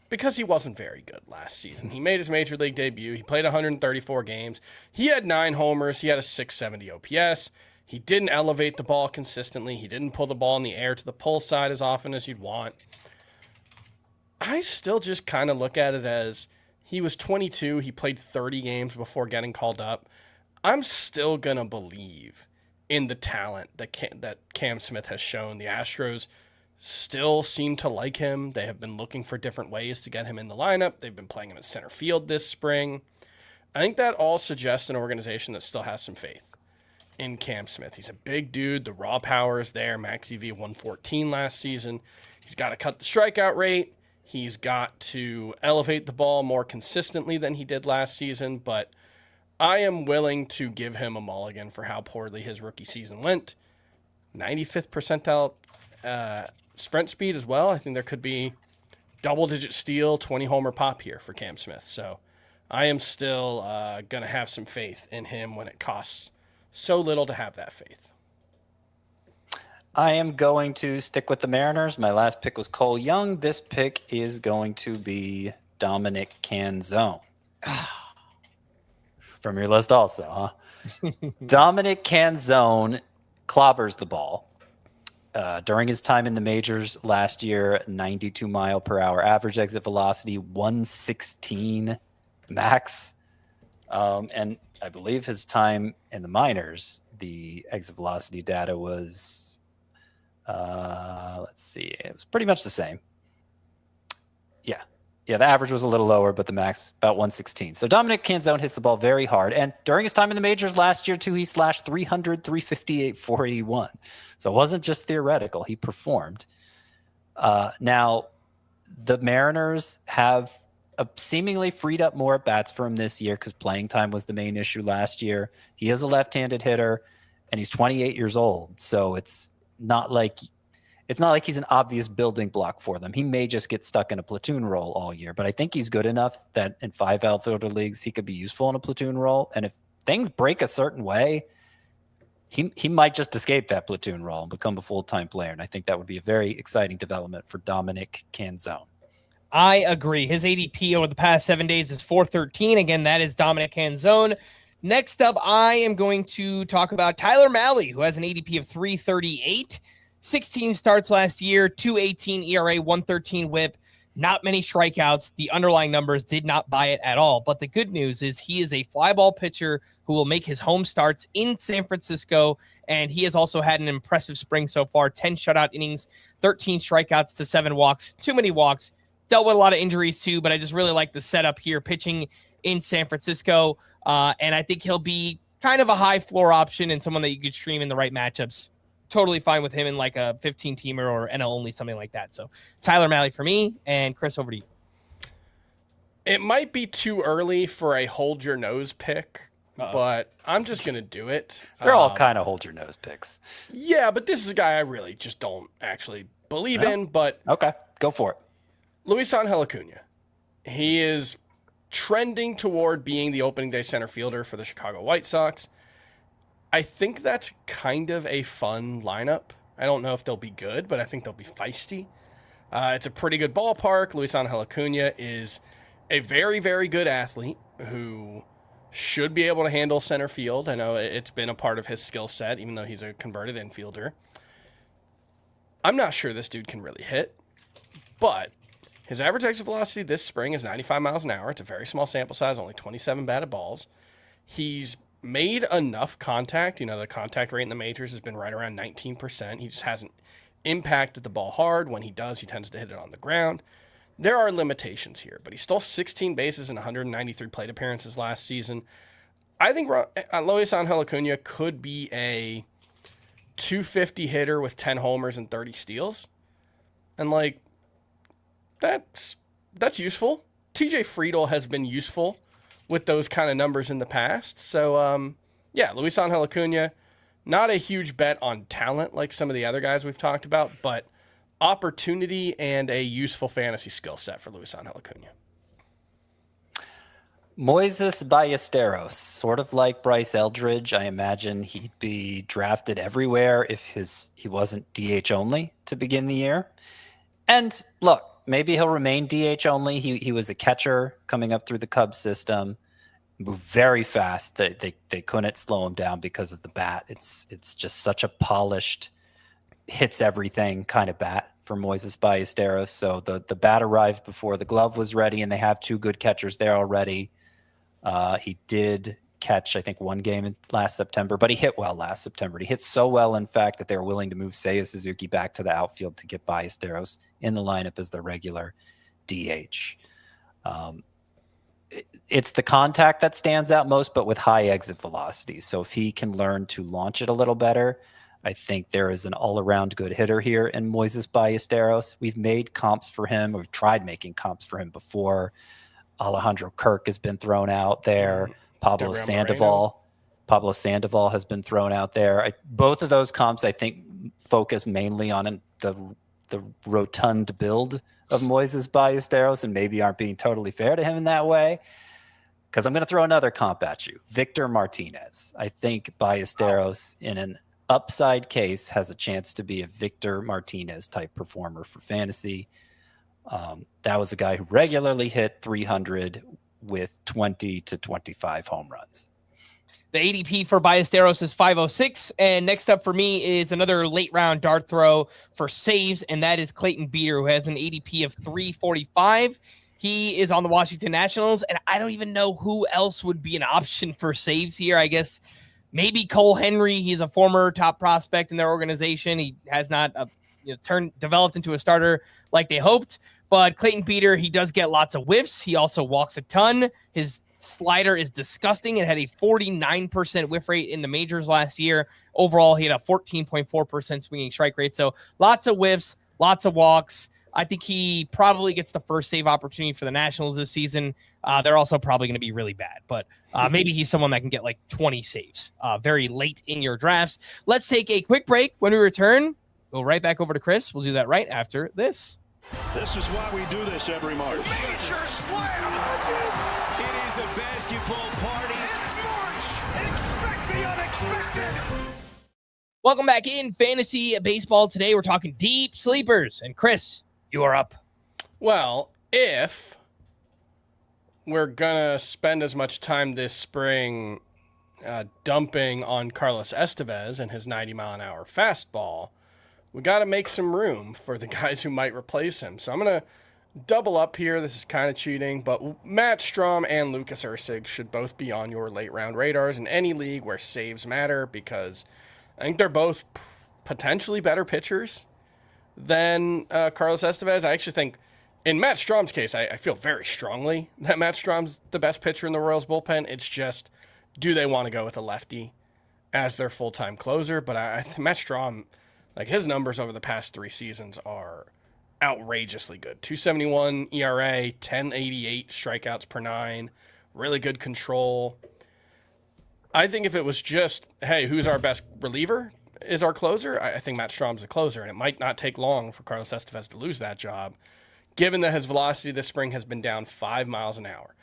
because he wasn't very good last season. He made his major league debut. He played 134 games. He had 9 homers. He had a 670 OPS. He didn't elevate the ball consistently. He didn't pull the ball in the air to the pull side as often as you'd want. I still just kind of look at it as he was 22. He played 30 games before getting called up. I'm still going to believe in the talent that Cam Smith has shown. The Astros still seem to like him. They have been looking for different ways to get him in the lineup. They've been playing him at center field this spring. I think that all suggests an organization that still has some faith in Cam Smith. He's a big dude. The raw power is there. Max EV 114 last season. He's got to cut the strikeout rate. He's got to elevate the ball more consistently than he did last season, but I am willing to give him a mulligan for how poorly his rookie season went. 95th percentile sprint speed as well. I think there could be double-digit steal, 20 homer pop here for Cam Smith. So I am still going to have some faith in him when it costs so little to have that faith. I am going to stick with the Mariners. My last pick was Cole Young. This pick is going to be Dominic Canzone. From your list also, huh? Dominic Canzone clobbers the ball. During his time in the majors last year, 92 mile per hour average exit velocity, 116 max. And I believe his time in the minors, the exit velocity data was, let's see, it was pretty much the same. Yeah, the average was a little lower, but the max about 116. So Dominic Canzone hits the ball very hard. And during his time in the majors last year, too, he slashed 300, 358, 481. So it wasn't just theoretical. He performed. Now, the Mariners have seemingly freed up more at-bats for him this year because playing time was the main issue last year. He is a left-handed hitter, and he's 28 years old. So it's not like he's an obvious building block for them. He may just get stuck in a platoon role all year, but I think he's good enough that in 5 outfielder leagues, he could be useful in a platoon role. And if things break a certain way, he might just escape that platoon role and become a full-time player. And I think that would be a very exciting development for Dominic Canzone. I agree. His ADP over the past 7 days is 413. Again, that is Dominic Canzone. Next up, I am going to talk about Tyler Mahle, who has an ADP of 338. 16 starts last year, 2.18 ERA, 113 whip, not many strikeouts. The underlying numbers did not buy it at all. But the good news is he is a fly ball pitcher who will make his home starts in San Francisco. And he has also had an impressive spring so far, 10 shutout innings, 13 strikeouts to 7 walks, too many walks. Dealt with a lot of injuries too, but I just really like the setup here, pitching in San Francisco. And I think he'll be kind of a high floor option and someone that you could stream in the right matchups. Totally fine with him in like a 15-teamer or NL only, something like that. So Tyler Mahle for me, and Chris, over to you. It might be too early for a hold your nose pick, but I'm just going to do it. They're all kind of hold your nose picks. Yeah, but this is a guy I really just don't actually believe in, but okay, go for it. Luisangel Acuña. He is trending toward being the opening day center fielder for the Chicago White Sox. I think that's kind of a fun lineup. I don't know if they'll be good, but I think they'll be feisty. It's a pretty good ballpark. Luisangel Acuña is a very, very good athlete who should be able to handle center field. I know it's been a part of his skill set, even though he's a converted infielder. I'm not sure this dude can really hit, but his average exit velocity this spring is 95 miles an hour. It's a very small sample size, only 27 batted balls. He's made enough contact. You know, the contact rate in the majors has been right around 19%. He just hasn't impacted the ball hard. When he does, he tends to hit it on the ground. There are limitations here, but he stole 16 bases in 193 plate appearances last season. I think Luisangel Acuña could be a 250 hitter with 10 homers and 30 steals. And like, that's useful. TJ Friedel has been useful with those kind of numbers in the past. So, yeah, Luisangel Acuña, not a huge bet on talent like some of the other guys we've talked about, but opportunity and a useful fantasy skill set for Luisangel Acuña. Moises Ballesteros, sort of like Bryce Eldridge. I imagine he'd be drafted everywhere if he wasn't DH only to begin the year. And look, maybe he'll remain DH only. He was a catcher coming up through the Cubs system, moved very fast. They couldn't slow him down because of the bat. It's just such a polished, hits everything kind of bat for Moises Ballesteros. So the bat arrived before the glove was ready, and they have two good catchers there already. He did catch, I think, one game last September, but he hit well last September. He hit so well, in fact, that they were willing to move Seiya Suzuki back to the outfield to get Ballesteros in the lineup as their regular DH. It's the contact that stands out most, but with high exit velocity. So if he can learn to launch it a little better, I think there is an all-around good hitter here in Moises Ballesteros. We've made comps for him. We've tried making comps for him before. Alejandro Kirk has been thrown out there. Pablo Sandoval has been thrown out there. Both of those comps, I think, focus mainly on the rotund build of Moises Ballesteros and maybe aren't being totally fair to him in that way. Because I'm going to throw another comp at you. Victor Martinez. I think Ballesteros, in an upside case, has a chance to be a Victor Martinez type performer for fantasy. That was a guy who regularly hit 300 with 20 to 25 home runs. The ADP for Ballesteros is 506. And next up for me is another late round dart throw for saves, and that is Clayton Beeter, who has an ADP of 345. He is on the Washington Nationals, and I don't even know who else would be an option for saves here. I guess maybe Cole Henry. He's a former top prospect in their organization. He has not developed into a starter like they hoped. But Clayton Beeter, he does get lots of whiffs. He also walks a ton. His slider is disgusting. It had a 49% whiff rate in the majors last year. Overall, he had a 14.4% swinging strike rate. So lots of whiffs, lots of walks. I think he probably gets the first save opportunity for the Nationals this season. They're also probably going to be really bad, but maybe he's someone that can get like 20 saves very late in your drafts. Let's take a quick break. When we return, go right back over to Chris. We'll do that right after this. This is why we do this every March. Major slam! It is a basketball party. It's March! Expect the unexpected! Welcome back in Fantasy Baseball. Today we're talking deep sleepers. And Chris, you are up. Well, if we're going to spend as much time this spring dumping on Carlos Estevez and his 90-mile-an-hour fastball, we got to make some room for the guys who might replace him. So I'm going to double up here. This is kind of cheating, but Matt Strahm and Lucas Erceg should both be on your late-round radars in any league where saves matter, because I think they're both potentially better pitchers than Carlos Estevez. I actually think in Matt Strahm's case, I feel very strongly that Matt Strahm's the best pitcher in the Royals bullpen. It's just, do they want to go with a lefty as their full-time closer? But Matt Strahm, like, his numbers over the past 3 seasons are outrageously good. 2.71 ERA, 10.88 strikeouts per 9, really good control. I think if it was just, hey, who's our best reliever is our closer, I think Matt Strahm's the closer, and it might not take long for Carlos Estevez to lose that job, given that his velocity this spring has been down 5 miles an hour.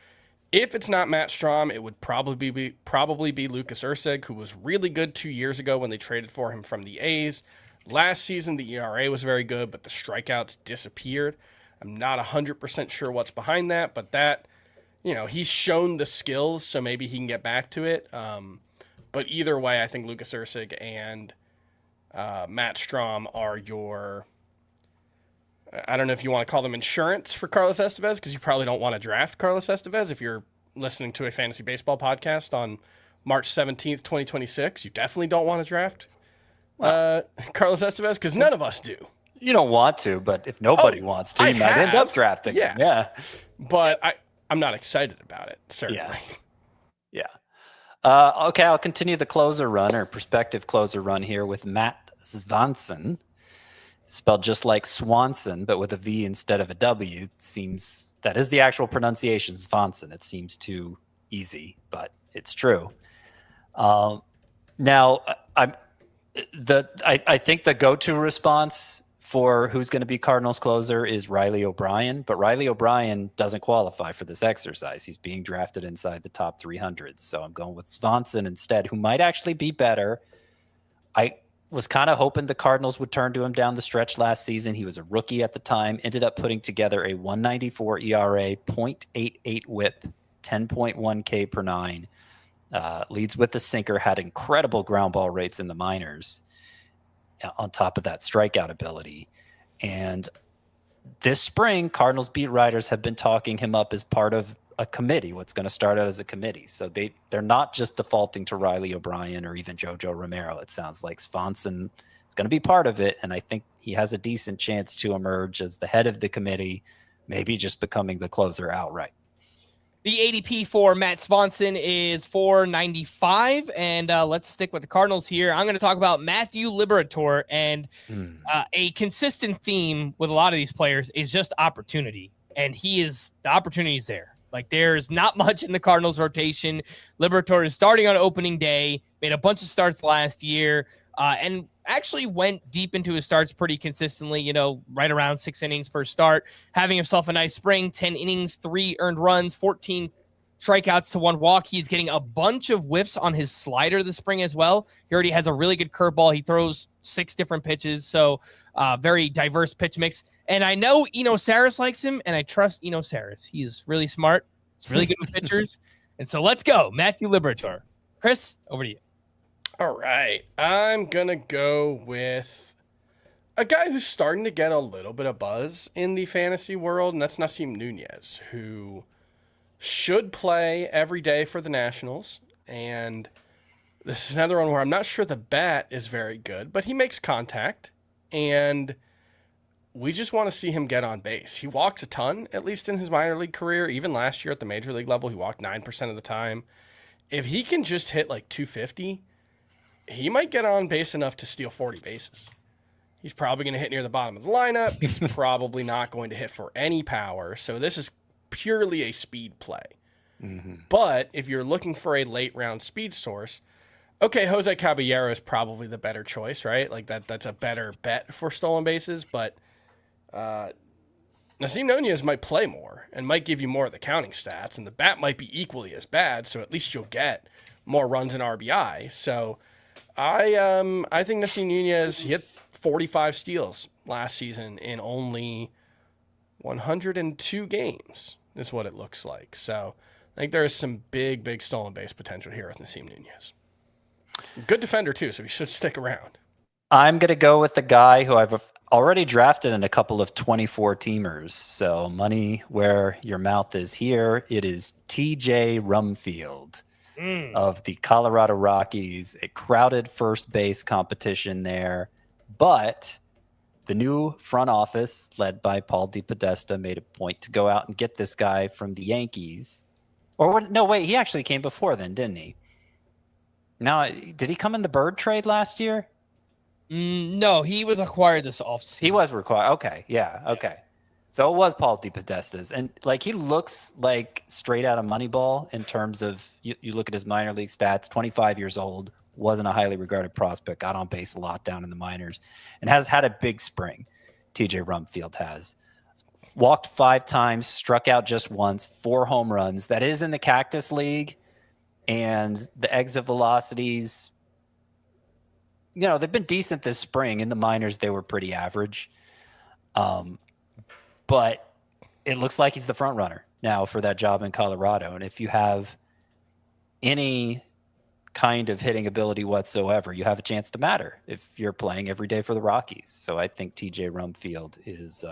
If it's not Matt Strahm, it would probably be Lucas Erceg, who was really good 2 years ago when they traded for him from the A's. Last season, the ERA was very good, but the strikeouts disappeared. I'm not 100% sure what's behind that, but that, he's shown the skills, so maybe he can get back to it. But either way, I think Lucas Erceg and Matt Strahm are your, I don't know if you want to call them insurance for Carlos Estevez, because you probably don't want to draft Carlos Estevez if you're listening to a fantasy baseball podcast on March 17th, 2026. You definitely don't want to draft Carlos Estevez, because none of us do. You don't want to, but if nobody wants to, you might end up drafting him. Yeah. But I'm not excited about it, certainly. Yeah. Okay, I'll continue the closer run or prospective closer run here with Matt Svanson. Spelled just like Swanson, but with a V instead of a W. It seems that is the actual pronunciation, Svanson. It seems too easy, but it's true. Now, I think the go-to response for who's going to be Cardinals closer is Riley O'Brien, but Riley O'Brien doesn't qualify for this exercise. He's being drafted inside the top 300. So I'm going with Svanson instead, who might actually be better. I was kind of hoping the Cardinals would turn to him down the stretch last season. He was a rookie at the time, ended up putting together a 194 ERA, 0.88 whip, 10.1 K per nine. Leads with the sinker, had incredible ground ball rates in the minors on top of that strikeout ability. And this spring, Cardinals beat writers have been talking him up as part of a committee, what's going to start out as a committee. So they're not just defaulting to Riley O'Brien or even Jojo Romero. It sounds like Svanson is going to be part of it, and I think he has a decent chance to emerge as the head of the committee, maybe just becoming the closer outright. The ADP for Matt Svanson is 495, and let's stick with the Cardinals here. I'm going to talk about Matthew Liberatore, and a consistent theme with a lot of these players is just opportunity, and the opportunity is there. Like, there's not much in the Cardinals rotation. Liberatore is starting on opening day, made a bunch of starts last year, and actually went deep into his starts pretty consistently, right around 6 innings per start, having himself a nice spring, 10 innings, 3 earned runs, 14 strikeouts to 1 walk. He's getting a bunch of whiffs on his slider this spring as well. He already has a really good curveball. He throws 6 different pitches, so very diverse pitch mix. And I know Saris likes him, and I trust Saris. He's really smart. He's really good with pitchers. And so let's go. Matthew Liberatore. Chris, over to you. All right. I'm going to go with a guy who's starting to get a little bit of buzz in the fantasy world, and that's Nasim Nuñez, who should play every day for the Nationals. And this is another one where I'm not sure the bat is very good, but he makes contact, and we just want to see him get on base. He walks a ton, at least in his minor league career. Even last year at the major league level, he walked 9% of the time. If he can just hit like 250, he might get on base enough to steal 40 bases. He's probably going to hit near the bottom of the lineup. He's probably not going to hit for any power. So this is purely a speed play. Mm-hmm. But if you're looking for a late round speed source, okay, Jose Caballero is probably the better choice, right? Like that's a better bet for stolen bases, but Nasim Nuñez might play more and might give you more of the counting stats, and the bat might be equally as bad, so at least you'll get more runs and RBI. So I think Nasim Nuñez, he hit 45 steals last season in only 102 games is what it looks like. So I think there is some big stolen base potential here with Nasim Nuñez. Good defender too, so he should stick around. I'm going to go with the guy who I've already drafted in a couple of 24 teamers. So money where your mouth is here. It is TJ Rumfield of the Colorado Rockies. A crowded first base competition there, but the new front office led by Paul DePodesta made a point to go out and get this guy from the Yankees. Or no, wait, he actually came before then, didn't he? Now, did he come in the Bird trade last year? No, he was acquired this offseason. He was required. Okay, yeah, okay. So it was Paul DePodesta's. And, he looks like straight out of Moneyball in terms of, you look at his minor league stats, 25 years old, wasn't a highly regarded prospect, got on base a lot down in the minors, and has had a big spring. TJ Rumfield has. Walked 5 times, struck out just once, 4 home runs. That is in the Cactus League. And the exit velocities, they've been decent this spring. In the minors, they were pretty average. But it looks like he's the front runner now for that job in Colorado. And if you have any kind of hitting ability whatsoever, you have a chance to matter if you're playing every day for the Rockies. So I think TJ Rumfield is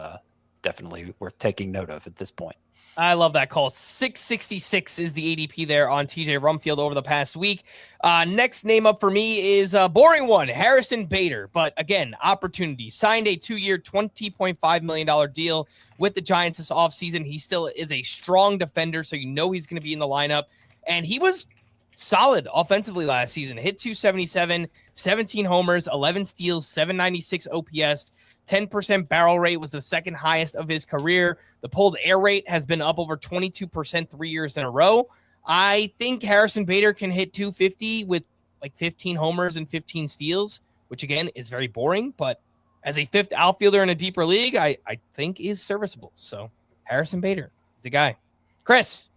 definitely worth taking note of at this point. I love that call. 666 is the ADP there on TJ Rumfield over the past week. Next name up for me is a boring one, Harrison Bader. But again, opportunity. Signed a 2-year, $20.5 million deal with the Giants this offseason. He still is a strong defender, so you know he's going to be in the lineup. And he was solid offensively last season. Hit 277, 17 homers, 11 steals, 796 OPS. 10% barrel rate was the second highest of his career. The pulled air rate has been up over 22% 3 years in a row. I think Harrison Bader can hit 250 with like 15 homers and 15 steals, which again is very boring, but as a fifth outfielder in a deeper league, I think is serviceable. So Harrison Bader is the guy. Chris.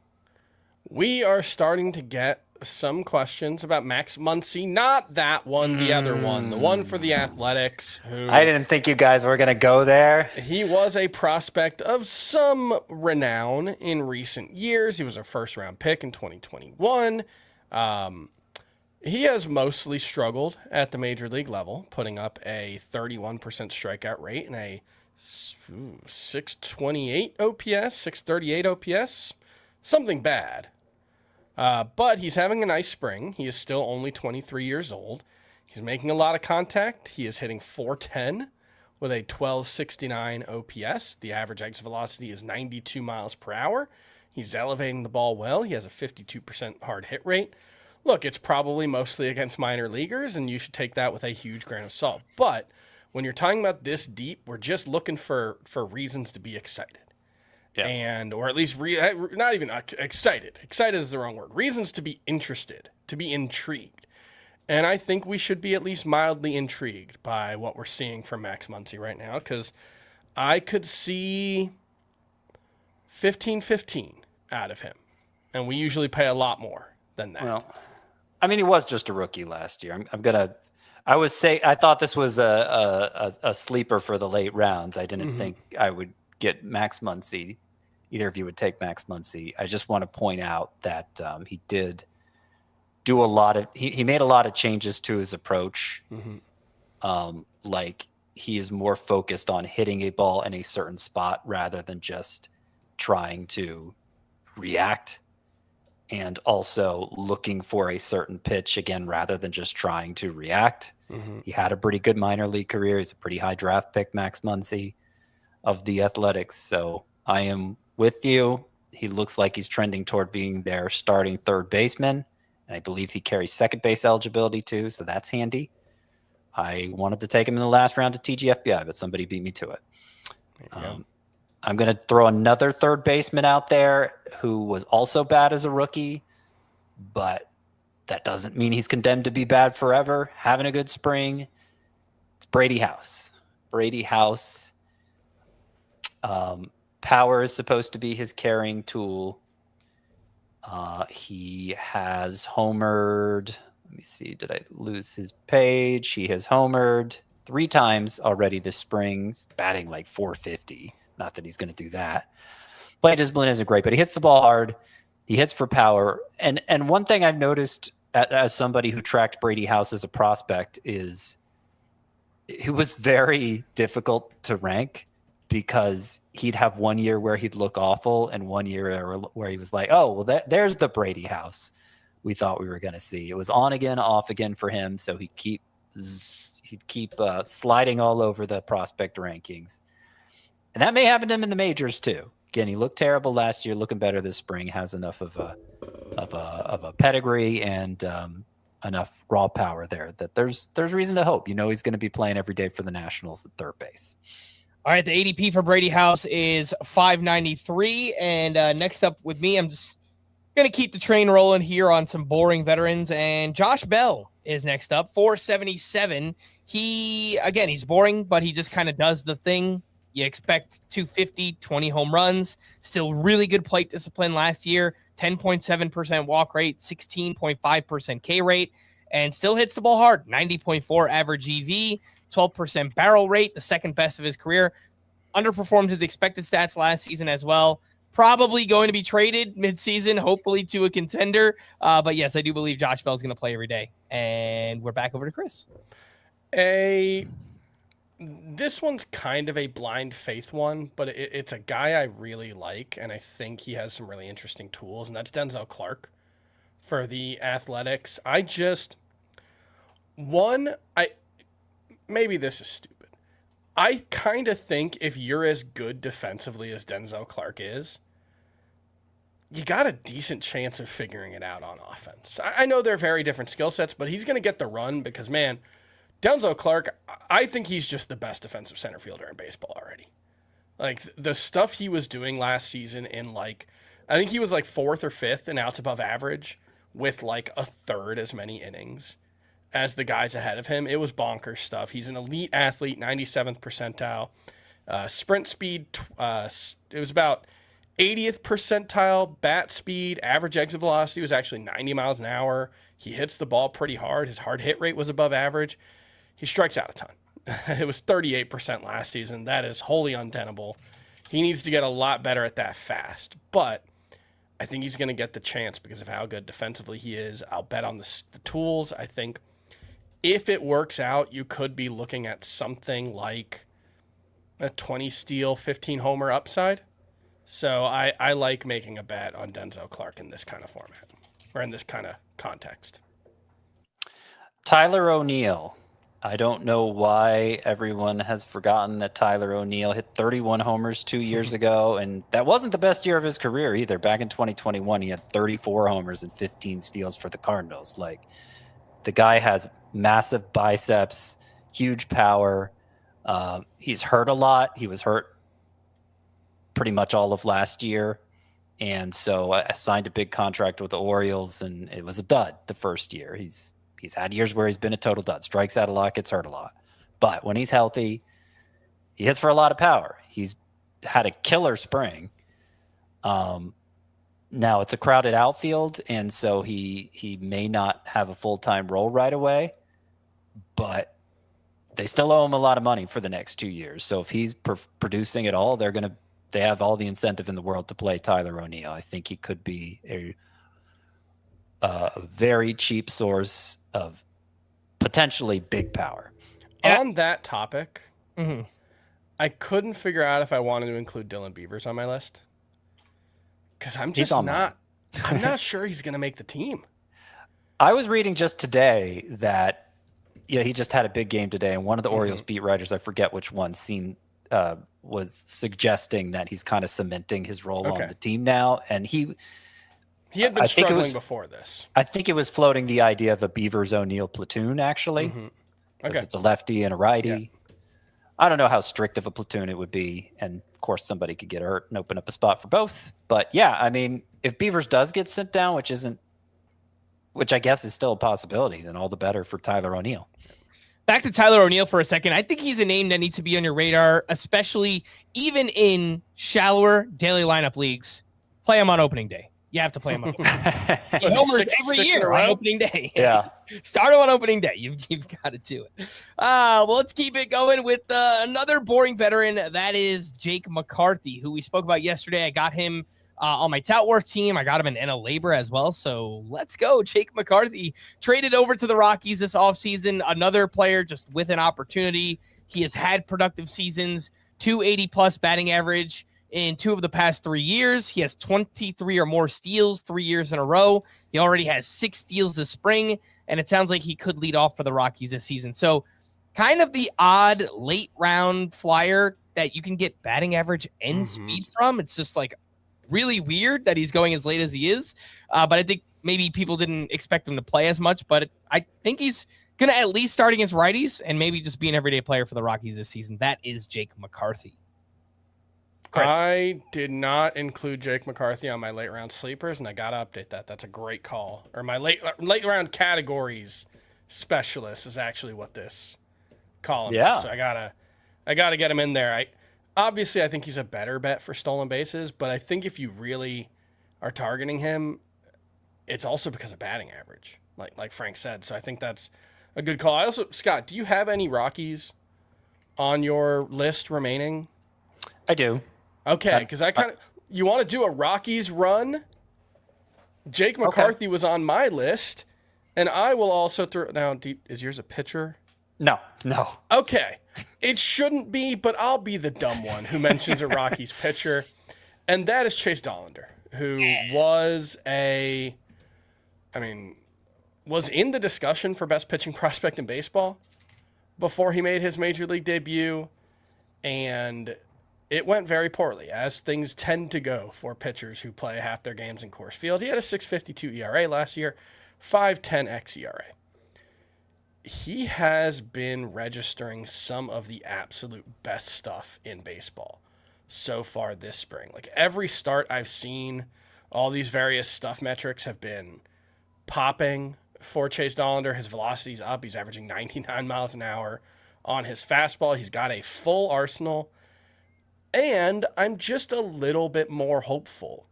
We are starting to get some questions about Max Muncy, not that one, the other one, the one for the Athletics. Who I didn't think you guys were going to go there. He was a prospect of some renown in recent years. He was a first-round pick in 2021. He has mostly struggled at the major league level, putting up a 31% strikeout rate and a 628 OPS, 638 OPS, something bad. But he's having a nice spring. He is still only 23 years old. He's making a lot of contact. He is hitting .410 with a 1269 OPS. The average exit velocity is 92 miles per hour. He's elevating the ball well. He has a 52% hard hit rate. Look, it's probably mostly against minor leaguers, and you should take that with a huge grain of salt. But when you're talking about this deep, we're just looking for reasons to be excited. Yeah. And, or at least not even excited. Excited is the wrong word. Reasons to be interested, to be intrigued. And I think we should be at least mildly intrigued by what we're seeing from Max Muncy right now, because I could see 15-15 out of him. And we usually pay a lot more than that. Well, I mean, he was just a rookie last year. I thought this was a sleeper for the late rounds. I didn't think I would get Max Muncy. Either of you would take Max Muncy. I just want to point out that he did do a lot of he made a lot of changes to his approach. Like he is more focused on hitting a ball in a certain spot rather than just trying to react, and also looking for a certain pitch again rather than just trying to react. He had a pretty good minor league career. He's a pretty high draft pick, Max Muncy of the Athletics. So I am with you. He looks like he's trending toward being their starting third baseman. And I believe he carries second base eligibility too. So that's handy. I wanted to take him in the last round of TGFBI, but somebody beat me to it. I'm going to throw another third baseman out there who was also bad as a rookie, but that doesn't mean he's condemned to be bad forever. Having a good spring. It's Brady House. Brady House. Power is supposed to be his carrying tool. He has homered. Let me see. Did I lose his page? He has homered 3 times already this spring. He's batting like 450. Not that he's going to do that. Play discipline isn't great, but he hits the ball hard. He hits for power. And one thing I've noticed as somebody who tracked Brady House as a prospect is it was very difficult to rank, because he'd have 1 year where he'd look awful and 1 year where he was like, oh, well, there's the Brady House we thought we were going to see. It was on again, off again for him. So he'd keep sliding all over the prospect rankings. And that may happen to him in the majors too. Again, he looked terrible last year, looking better this spring, has enough of a pedigree and enough raw power there that there's reason to hope. He's going to be playing every day for the Nationals at third base. All right, the ADP for Brady House is 593. And next up with me, I'm just going to keep the train rolling here on some boring veterans. And Josh Bell is next up, 477. He's boring, but he just kind of does the thing. You expect 250, 20 home runs, still really good plate discipline last year, 10.7% walk rate, 16.5% K rate, and still hits the ball hard, 90.4 average EV. 12% barrel rate, the second best of his career. Underperformed his expected stats last season as well. Probably going to be traded midseason, hopefully to a contender. But yes, I do believe Josh Bell is going to play every day. And we're back over to Chris. This one's kind of a blind faith one, but it's a guy I really like, and I think he has some really interesting tools, and that's Denzel Clarke for the Athletics. Maybe this is stupid. I kind of think if you're as good defensively as Denzel Clarke is, you got a decent chance of figuring it out on offense. I know they're very different skill sets, but he's going to get the run because, man, Denzel Clarke, I think he's just the best defensive center fielder in baseball already. Like, the stuff he was doing last season I think he was like 4th or 5th in outs above average with like a third as many innings as the guys ahead of him. It was bonkers stuff. He's an elite athlete, 97th percentile. Sprint speed, it was about 80th percentile. Bat speed, average exit velocity was actually 90 miles an hour. He hits the ball pretty hard. His hard hit rate was above average. He strikes out a ton. It was 38% last season. That is wholly untenable. He needs to get a lot better at that fast. But I think he's going to get the chance because of how good defensively he is. I'll bet on the tools. I think if it works out, you could be looking at something like a 20 steal, 15 homer upside. So I like making a bet on Denzel Clarke in this kind of format or in this kind of context. Tyler O'Neill. I don't know why everyone has forgotten that Tyler O'Neill hit 31 homers 2 years ago, and that wasn't the best year of his career either. Back in 2021, he had 34 homers and 15 steals for the Cardinals. Like, the guy has massive biceps, huge power. He's hurt a lot. He was hurt pretty much all of last year, and so I signed a big contract with the Orioles, and it was a dud the first year. He's had years where he's been a total dud, strikes out a lot, gets hurt a lot. But when he's healthy, he hits for a lot of power. He's had a killer spring. Now it's a crowded outfield, and so he may not have a full-time role right away, but they still owe him a lot of money for the next 2 years. So if he's producing at all, they have all the incentive in the world to play Tyler O'Neill. I think he could be a very cheap source of potentially big power. On that topic, I couldn't figure out if I wanted to include Dylan Beavers on my list because I'm not sure he's going to make the team. I was reading just today that he just had a big game today, and one of the Orioles beat writers, I forget which one, was suggesting that he's kind of cementing his role on the team now, and he had been struggling before this. I think it was floating the idea of a Beavers O'Neill platoon, actually. Because it's a lefty and a righty. Yeah. I don't know how strict of a platoon it would be. And, of course, somebody could get hurt and open up a spot for both. But, yeah, I mean, if Beavers does get sent down, which I guess is still a possibility, then all the better for Tyler O'Neill. Back to Tyler O'Neill for a second. I think he's a name that needs to be on your radar, especially even in shallower daily lineup leagues. Play him on opening day. You have to play him on opening day. Homers every year on opening day. Yeah. Start him on opening day. You've got to do it. Well, let's keep it going with another boring veteran. That is Jake McCarthy, who we spoke about yesterday. I got him on my Toutworth team. I got him in NL Labor as well. So let's go. Jake McCarthy traded over to the Rockies this offseason. Another player just with an opportunity. He has had productive seasons, 280-plus batting average in 2 of the past 3 years. He has 23 or more steals 3 years in a row. He already has 6 steals this spring, and it sounds like he could lead off for the Rockies this season. So kind of the odd late-round flyer that you can get batting average and speed from. It's just like really weird that he's going as late as he is. But I think maybe people didn't expect him to play as much, but I think he's going to at least start against righties and maybe just be an everyday player for the Rockies this season. That is Jake McCarthy. Chris. I did not include Jake McCarthy on my late round sleepers, and I got to update that. That's a great call. Or my late round categories specialist is actually what this column is. So I gotta get him in there. Obviously, I think he's a better bet for stolen bases, but I think if you really are targeting him, it's also because of batting average, like Frank said. So I think that's a good call. Scott, do you have any Rockies on your list remaining? I do. Okay, because you want to do a Rockies run? Jake McCarthy was on my list, and I will also throw. Now, is yours a pitcher? No. Okay. It shouldn't be, but I'll be the dumb one who mentions a Rockies pitcher, and that is Chase Dollander, who was in the discussion for best pitching prospect in baseball before he made his major league debut, and it went very poorly, as things tend to go for pitchers who play half their games in Coors Field. He had a 6.52 ERA last year, 5.10 xERA. He has been registering some of the absolute best stuff in baseball so far this spring. Like every start I've seen, all these various stuff metrics have been popping for Chase Dollander. His velocity's up. He's averaging 99 miles an hour on his fastball. He's got a full arsenal. And I'm just a little bit more hopeful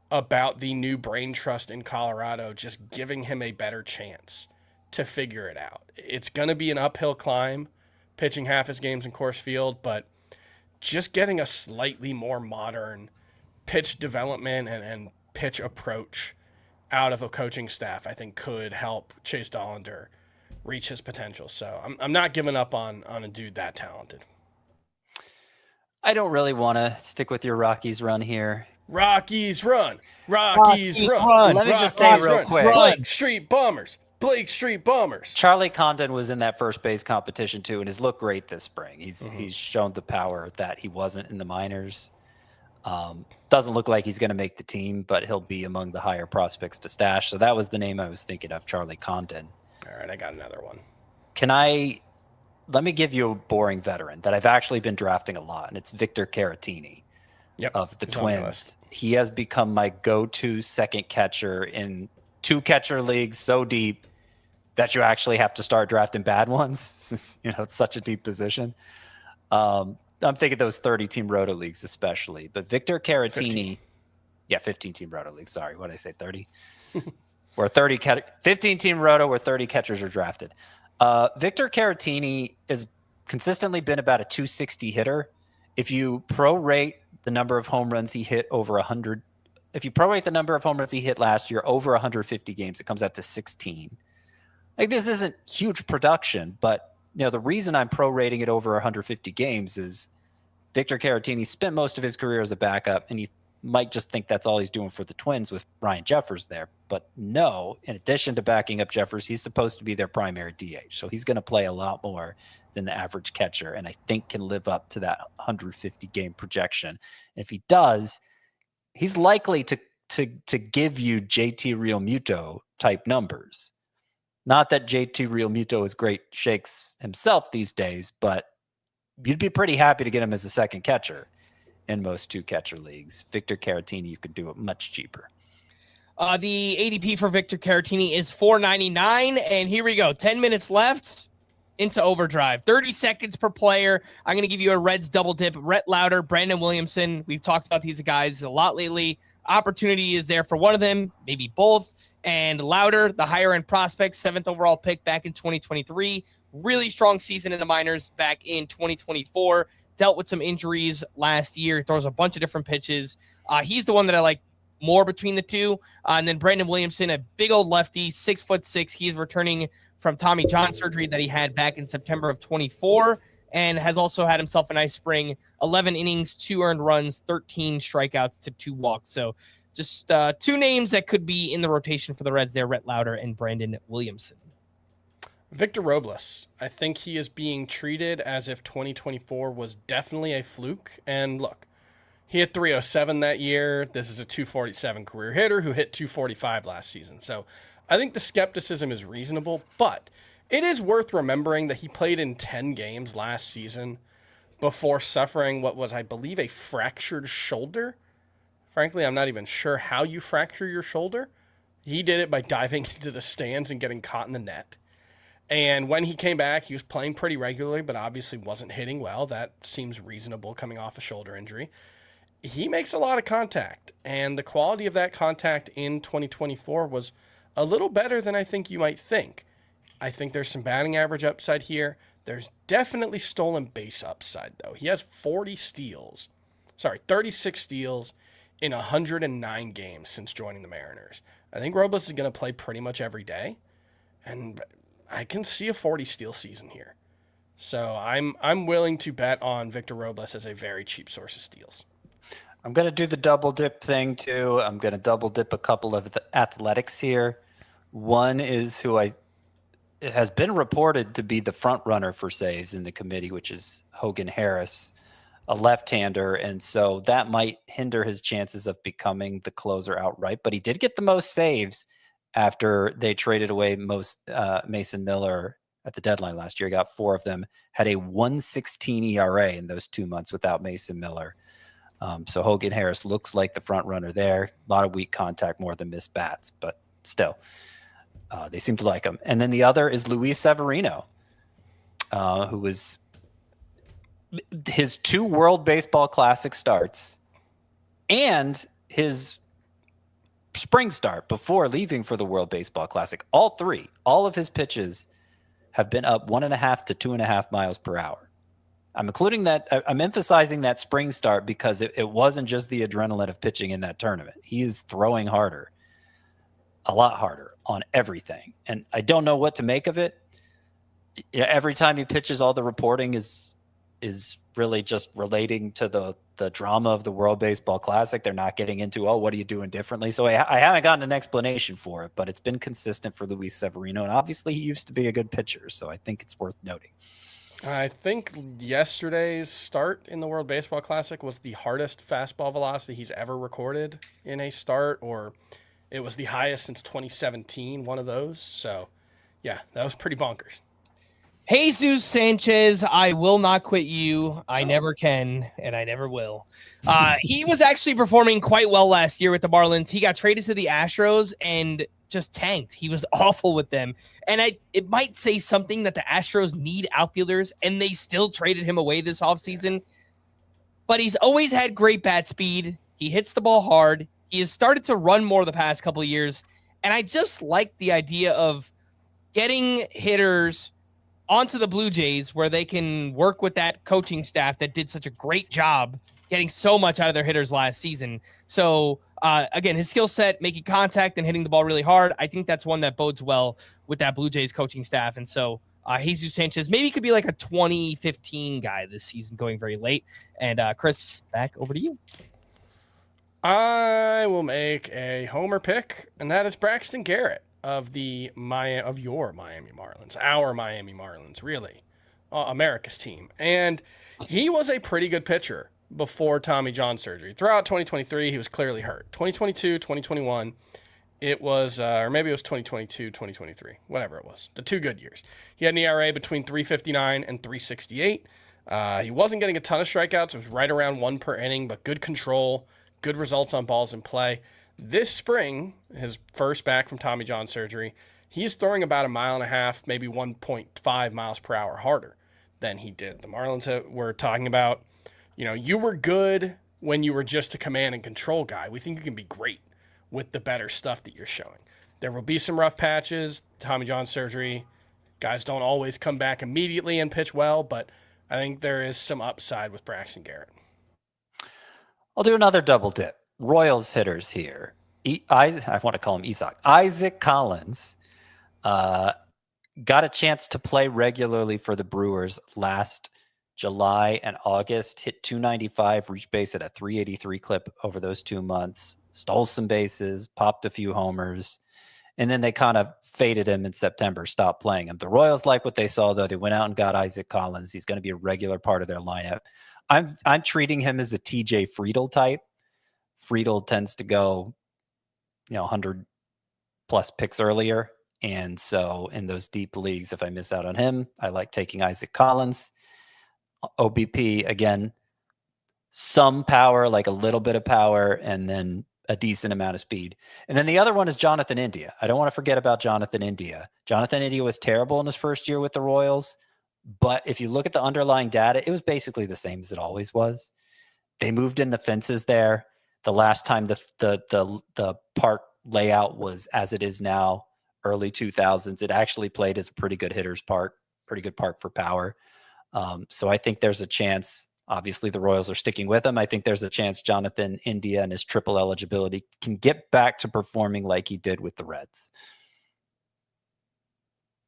about the new brain trust in Colorado just giving him a better chance to figure it out. It's going to be an uphill climb pitching half his games in Coors Field, but just getting a slightly more modern pitch development and pitch approach out of a coaching staff, I think could help Chase Dollander reach his potential. So I'm not giving up on a dude that talented. I don't really want to stick with your Rockies run here. Rockies run. Rockies run. Let me just say real quick. Blake Street Bombers. Blake Street Bombers. Charlie Condon was in that first base competition too, and has looked great this spring. He's shown the power that he wasn't in the minors. Doesn't look like he's going to make the team, but he'll be among the higher prospects to stash. So that was the name I was thinking of, Charlie Condon. All right, I got another one. Let me give you a boring veteran that I've actually been drafting a lot, and it's Victor Caratini of the Twins. He has become my go-to second catcher in 2-catcher leagues so deep that you actually have to start drafting bad ones since, it's such a deep position. I'm thinking those 30-team roto leagues especially. But Victor Caratini, 15-team roto leagues. Sorry, what did I say, 30? Where 15-team roto where 30 catchers are drafted. Victor Caratini has consistently been about a 260 hitter. If you prorate the number of home runs he hit over 100, if you prorate the number of home runs he hit last year over 150 games, it comes out to 16. Like, this isn't huge production, but the reason I'm prorating it over 150 games is Victor Caratini spent most of his career as a backup, and you might just think that's all he's doing for the Twins with Ryan Jeffers there. But no, in addition to backing up Jeffers, he's supposed to be their primary DH. So he's going to play a lot more than the average catcher, and I think can live up to that 150 game projection. And if he does, he's likely to give you JT Realmuto type numbers. Not that JT Realmuto is great shakes himself these days, but you'd be pretty happy to get him as a second catcher in most 2-catcher leagues. Victor Caratini, you could do it much cheaper. The ADP for Victor Caratini is $4.99, and here we go. 10 minutes left into overdrive. 30 seconds per player. I'm going to give you a Reds double dip. Rhett Lauder, Brandon Williamson. We've talked about these guys a lot lately. Opportunity is there for one of them, maybe both. And Lauder, the higher-end prospect, 7th overall pick back in 2023. Really strong season in the minors back in 2024. Dealt with some injuries last year. He throws a bunch of different pitches. He's the one that I like more between the two. And then Brandon Williamson, a big old lefty, 6'6". He's returning from Tommy John surgery that he had back in September of 24, and has also had himself a nice spring. 11 innings, 2 earned runs, 13 strikeouts to 2 walks. So just 2 names that could be in the rotation for the Reds there, Rhett Lauder and Brandon Williamson. Victor Robles. I think he is being treated as if 2024 was definitely a fluke. And look, he hit 307 that year. This is a 247 career hitter who hit 245 last season. So I think the skepticism is reasonable, but it is worth remembering that he played in 10 games last season before suffering what was, I believe, a fractured shoulder. Frankly, I'm not even sure how you fracture your shoulder. He did it by diving into the stands and getting caught in the net. And when he came back, he was playing pretty regularly, but obviously wasn't hitting well. That seems reasonable coming off a shoulder injury. He makes a lot of contact, and the quality of that contact in 2024 was a little better than I think you might think. I think there's some batting average upside here. There's definitely stolen base upside, though. He has 36 steals in 109 games since joining the Mariners. I think Robles is going to play pretty much every day, and I can see a 40 steal season here. So I'm willing to bet on Victor Robles as a very cheap source of steals. I'm going to do the double dip thing too. I'm going to double dip a couple of the athletics here. One is who it has been reported to be the front runner for saves in the committee, which is Hogan Harris, a left-hander. And so that might hinder his chances of becoming the closer outright. But he did get the most saves after they traded away Mason Miller at the deadline last year. He got 4 of them, had a 1.16 ERA in those 2 months without Mason Miller. So Hogan Harris looks like the front runner there. A lot of weak contact, more than missed bats, but still, they seem to like him. And then the other is Luis Severino, who was his 2 World Baseball Classic starts and his spring start before leaving for the World Baseball Classic. All of his pitches have been up 1.5 to 2.5 miles per hour. I'm emphasizing that spring start because it wasn't just the adrenaline of pitching in that tournament. He is throwing harder, a lot harder on everything. And I don't know what to make of it. Every time he pitches, all the reporting is really just relating to the drama of the World Baseball Classic. They're not getting into, what are you doing differently? So I haven't gotten an explanation for it, but it's been consistent for Luis Severino. And obviously he used to be a good pitcher. So I think it's worth noting. I think yesterday's start in the World Baseball Classic was the hardest fastball velocity he's ever recorded in a start, or it was the highest since 2017, one of those. So, yeah, that was pretty bonkers. Jesus Sanchez, I will not quit you. I never can, and I never will. He was actually performing quite well last year with the Marlins. He got traded to the Astros and just tanked. He was awful with them. And it might say something that the Astros need outfielders, and they still traded him away this offseason. But he's always had great bat speed. He hits the ball hard. He has started to run more the past couple of years. And I just like the idea of getting hitters onto the Blue Jays where they can work with that coaching staff that did such a great job getting so much out of their hitters last season. So, again, his skill set, making contact and hitting the ball really hard, I think that's one that bodes well with that Blue Jays coaching staff. And so Jesus Sanchez maybe could be like a 2015 guy this season going very late. And Chris, back over to you. I will make a homer pick, and that is Braxton Garrett of your Miami Marlins, our Miami Marlins, really, America's team. And he was a pretty good pitcher before Tommy John surgery. Throughout 2023, he was clearly hurt. 2022, 2021, it was, or maybe it was 2022, 2023, whatever it was, the 2 good years. He had an ERA between 3.59 and 3.68. He wasn't getting a ton of strikeouts. It was right around 1 per inning, but good control, good results on balls in play. This spring, his first back from Tommy John surgery, he's throwing about 1.5 miles, maybe 1.5 miles per hour harder than he did. The Marlins were talking about, you were good when you were just a command and control guy. We think you can be great with the better stuff that you're showing. There will be some rough patches. Tommy John surgery, guys don't always come back immediately and pitch well, but I think there is some upside with Braxton Garrett. I'll do another double dip. Royals hitters here. I want to call him Isaac Collins got a chance to play regularly for the Brewers last July and August. Hit 295, reached base at a 383 clip over those 2 months. Stole some bases, popped a few homers, and then they kind of faded him in September, stopped playing him. The Royals like what they saw, though. They went out and got Isaac Collins. He's going to be a regular part of their lineup. I'm treating him as a TJ Friedl type. Friedl tends to go, 100 plus picks earlier. And so in those deep leagues, if I miss out on him, I like taking Isaac Collins. OBP, again, some power, like a little bit of power, and then a decent amount of speed. And then the other one is Jonathan India. I don't want to forget about Jonathan India. Jonathan India was terrible in his first year with the Royals, but if you look at the underlying data, it was basically the same as it always was. They moved in the fences there. The last time the park layout was as it is now, early 2000s, it actually played as a pretty good hitter's park, pretty good park for power. So I think there's a chance. Obviously, the Royals are sticking with him. I think there's a chance Jonathan India and his triple eligibility can get back to performing like he did with the Reds.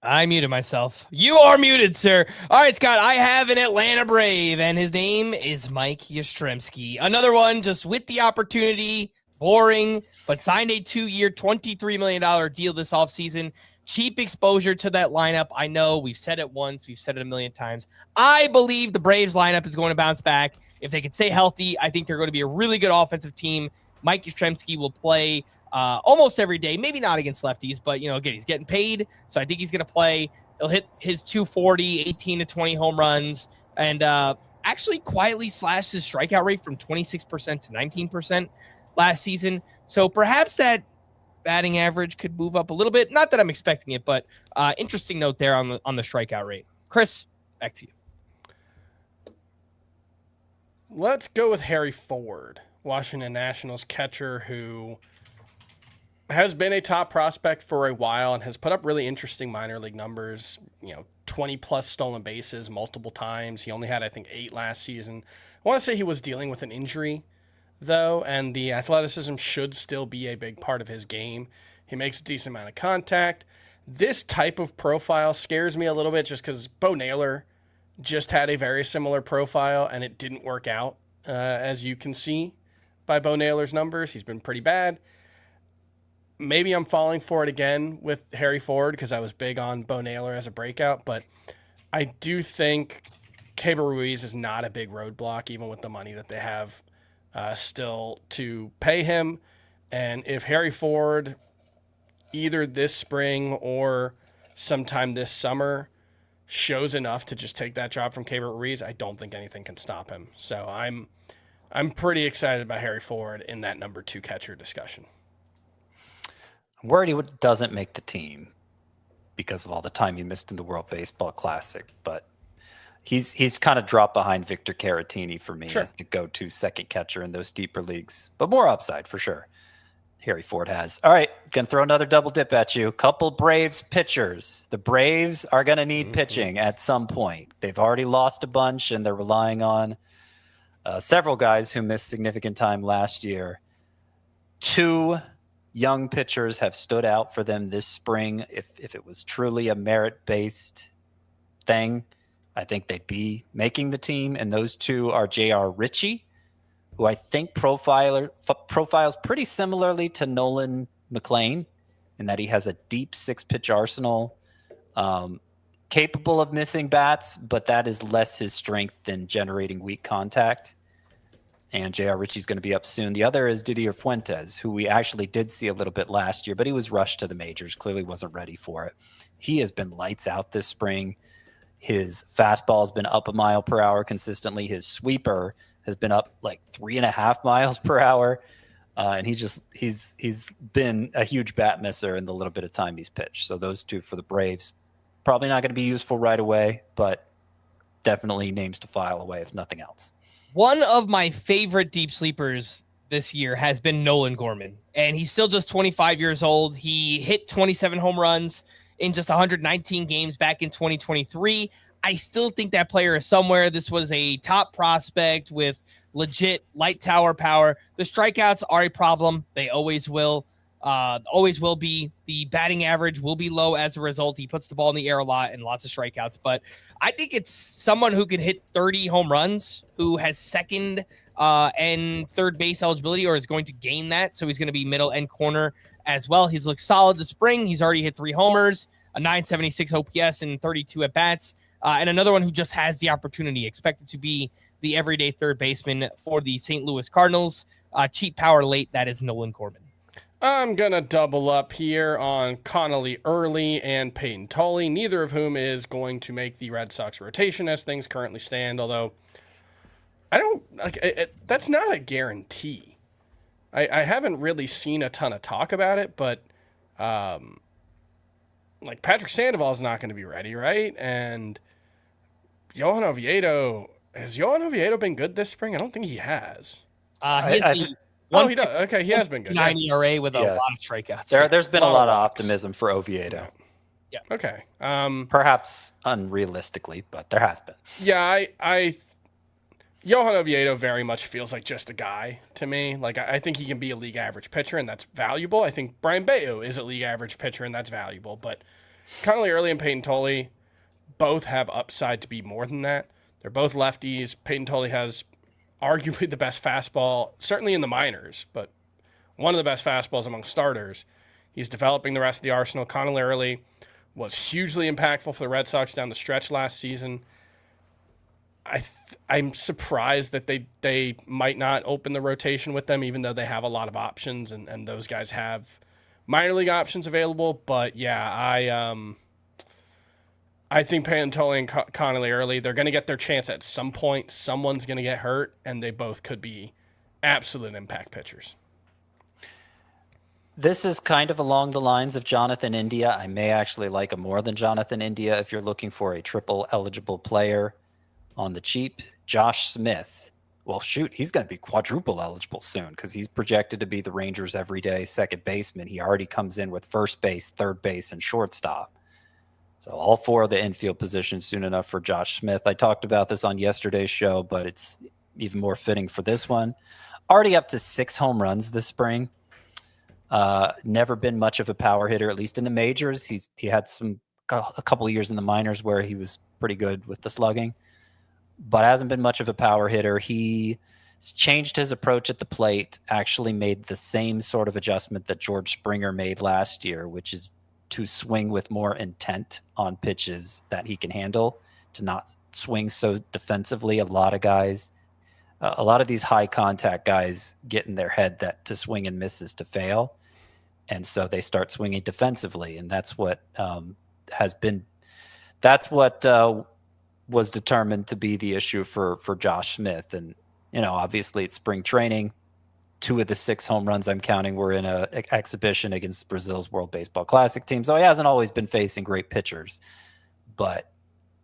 I muted myself. You are muted, sir. All right, Scott, I have an Atlanta Brave, and his name is Mike Yastrzemski. Another one just with the opportunity, boring, but signed a 2-year, $23 million deal this offseason. Cheap exposure to that lineup. I know we've said it once. We've said it a million times. I believe the Braves lineup is going to bounce back. If they can stay healthy, I think they're going to be a really good offensive team. Mike Yastrzemski will play almost every day, maybe not against lefties, but, again, he's getting paid, so I think he's going to play. He'll hit his 240, 18 to 20 home runs, and actually quietly slashed his strikeout rate from 26% to 19% last season. So perhaps that batting average could move up a little bit. Not that I'm expecting it, but interesting note there on the strikeout rate. Chris, back to you. Let's go with Harry Ford, Washington Nationals catcher, who has been a top prospect for a while and has put up really interesting minor league numbers, 20 plus stolen bases multiple times. He only had, I think, 8 last season. I want to say he was dealing with an injury, though, and the athleticism should still be a big part of his game. He makes a decent amount of contact. This type of profile scares me a little bit just because Bo Naylor just had a very similar profile and it didn't work out, as you can see by Bo Naylor's numbers. He's been pretty bad. Maybe I'm falling for it again with Harry Ford because I was big on Bo Naylor as a breakout, but I do think Keibert Ruiz is not a big roadblock, even with the money that they have still to pay him. And if Harry Ford, either this spring or sometime this summer, shows enough to just take that job from Keibert Ruiz, I don't think anything can stop him. So I'm pretty excited about Harry Ford in that number 2 catcher discussion. I'm worried he doesn't make the team because of all the time he missed in the World Baseball Classic, but he's kind of dropped behind Victor Caratini for me as the go-to second catcher in those deeper leagues, but more upside for sure. Harry Ford has. All right, going to throw another double dip at you. Couple Braves pitchers. The Braves are going to need pitching at some point. They've already lost a bunch, and they're relying on several guys who missed significant time last year. 2 young pitchers have stood out for them this spring. If it was truly a merit-based thing, I think they'd be making the team, and those 2 are J.R. Ritchie, who I think profiles pretty similarly to Nolan McLean in that he has a deep 6-pitch arsenal, capable of missing bats, but that is less his strength than generating weak contact. And J.R. Ritchie's going to be up soon. The other is Didier Fuentes, who we actually did see a little bit last year, but he was rushed to the majors, clearly wasn't ready for it. He has been lights out this spring. His fastball has been up a mile per hour consistently. His sweeper has been up like 3.5 miles per hour. And he's been a huge bat misser in the little bit of time he's pitched. So those 2 for the Braves, probably not going to be useful right away, but definitely names to file away if nothing else. One of my favorite deep sleepers this year has been Nolan Gorman, and he's still just 25 years old. He hit 27 home runs in just 119 games back in 2023. I still think that player is somewhere. This was a top prospect with legit light tower power. The strikeouts are a problem. They always will be. The batting average will be low as a result. He puts the ball in the air a lot and lots of strikeouts, but I think it's someone who can hit 30 home runs, who has second and third base eligibility, or is going to gain that. So he's going to be middle and corner as well. He's looked solid this spring. He's already hit 3 homers, a 976 OPS and 32 at bats. And another one who just has the opportunity, expected to be the everyday third baseman for the St. Louis Cardinals. Cheap power late, that is Nolan Gorman. I'm going to double up here on Connolly Early and Peyton Tully, neither of whom is going to make the Red Sox rotation as things currently stand, although I don't like that's not a guarantee. I haven't really seen a ton of talk about it, but like Patrick Sandoval is not going to be ready, right? And Johan Oviedo, has Johan Oviedo been good this spring? I don't think he has. He does. Okay, he has been good. 9 ERA with a lot of strikeouts. There's been a lot of optimism for Oviedo. Yeah. Okay. Perhaps unrealistically, but there has been. Yeah, Johan Oviedo very much feels like just a guy to me. Like, I think he can be a league average pitcher, and that's valuable. I think Brian Bayo is a league average pitcher, and that's valuable. But Connolly Early and Peyton Tolley both have upside to be more than that. They're both lefties. Peyton Tolley has arguably the best fastball, certainly in the minors, but one of the best fastballs among starters. He's developing the rest of the arsenal. Connolly Early was hugely impactful for the Red Sox down the stretch last season. I'm surprised that they might not open the rotation with them, even though they have a lot of options and those guys have minor league options available. But yeah, I think Pantoli and Connolly Early, they're going to get their chance at some point. Someone's going to get hurt, and they both could be absolute impact pitchers. This is kind of along the lines of Jonathan India. I may actually like him more than Jonathan India if you're looking for a triple eligible player on the cheap. Josh Smith. Well, shoot, he's going to be quadruple eligible soon because he's projected to be the Rangers' everyday second baseman. He already comes in with first base, third base, and shortstop. So all four of the infield positions soon enough for Josh Smith. I talked about this on yesterday's show, but it's even more fitting for this one. Already up to 6 home runs this spring. Never been much of a power hitter, at least in the majors. He had a couple of years in the minors where he was pretty good with the slugging, but hasn't been much of a power hitter. He's changed his approach at the plate, actually made the same sort of adjustment that George Springer made last year, which is to swing with more intent on pitches that he can handle, to not swing so defensively. A lot of these high contact guys get in their head that to swing and miss is to fail. And so they start swinging defensively. And that's what was determined to be the issue for Josh Smith. And, obviously it's spring training. 2 of the 6 home runs I'm counting were in an exhibition against Brazil's World Baseball Classic team. So he hasn't always been facing great pitchers, but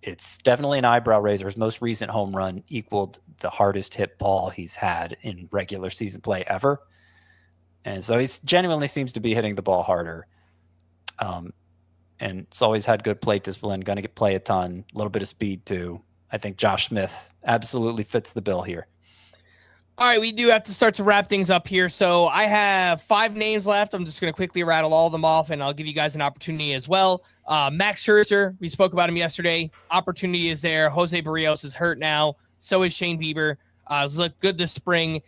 it's definitely an eyebrow raiser. His most recent home run equaled the hardest hit ball he's had in regular season play ever. And so he genuinely seems to be hitting the ball harder. And it's always had good plate discipline, going to play a ton, a little bit of speed too. I think Josh Smith absolutely fits the bill here. All right, we do have to start to wrap things up here. So I have 5 names left. I'm just going to quickly rattle all of them off, and I'll give you guys an opportunity as well. Max Scherzer, we spoke about him yesterday. Opportunity is there. Jose Barrios is hurt now. So is Shane Bieber. Looked good this spring.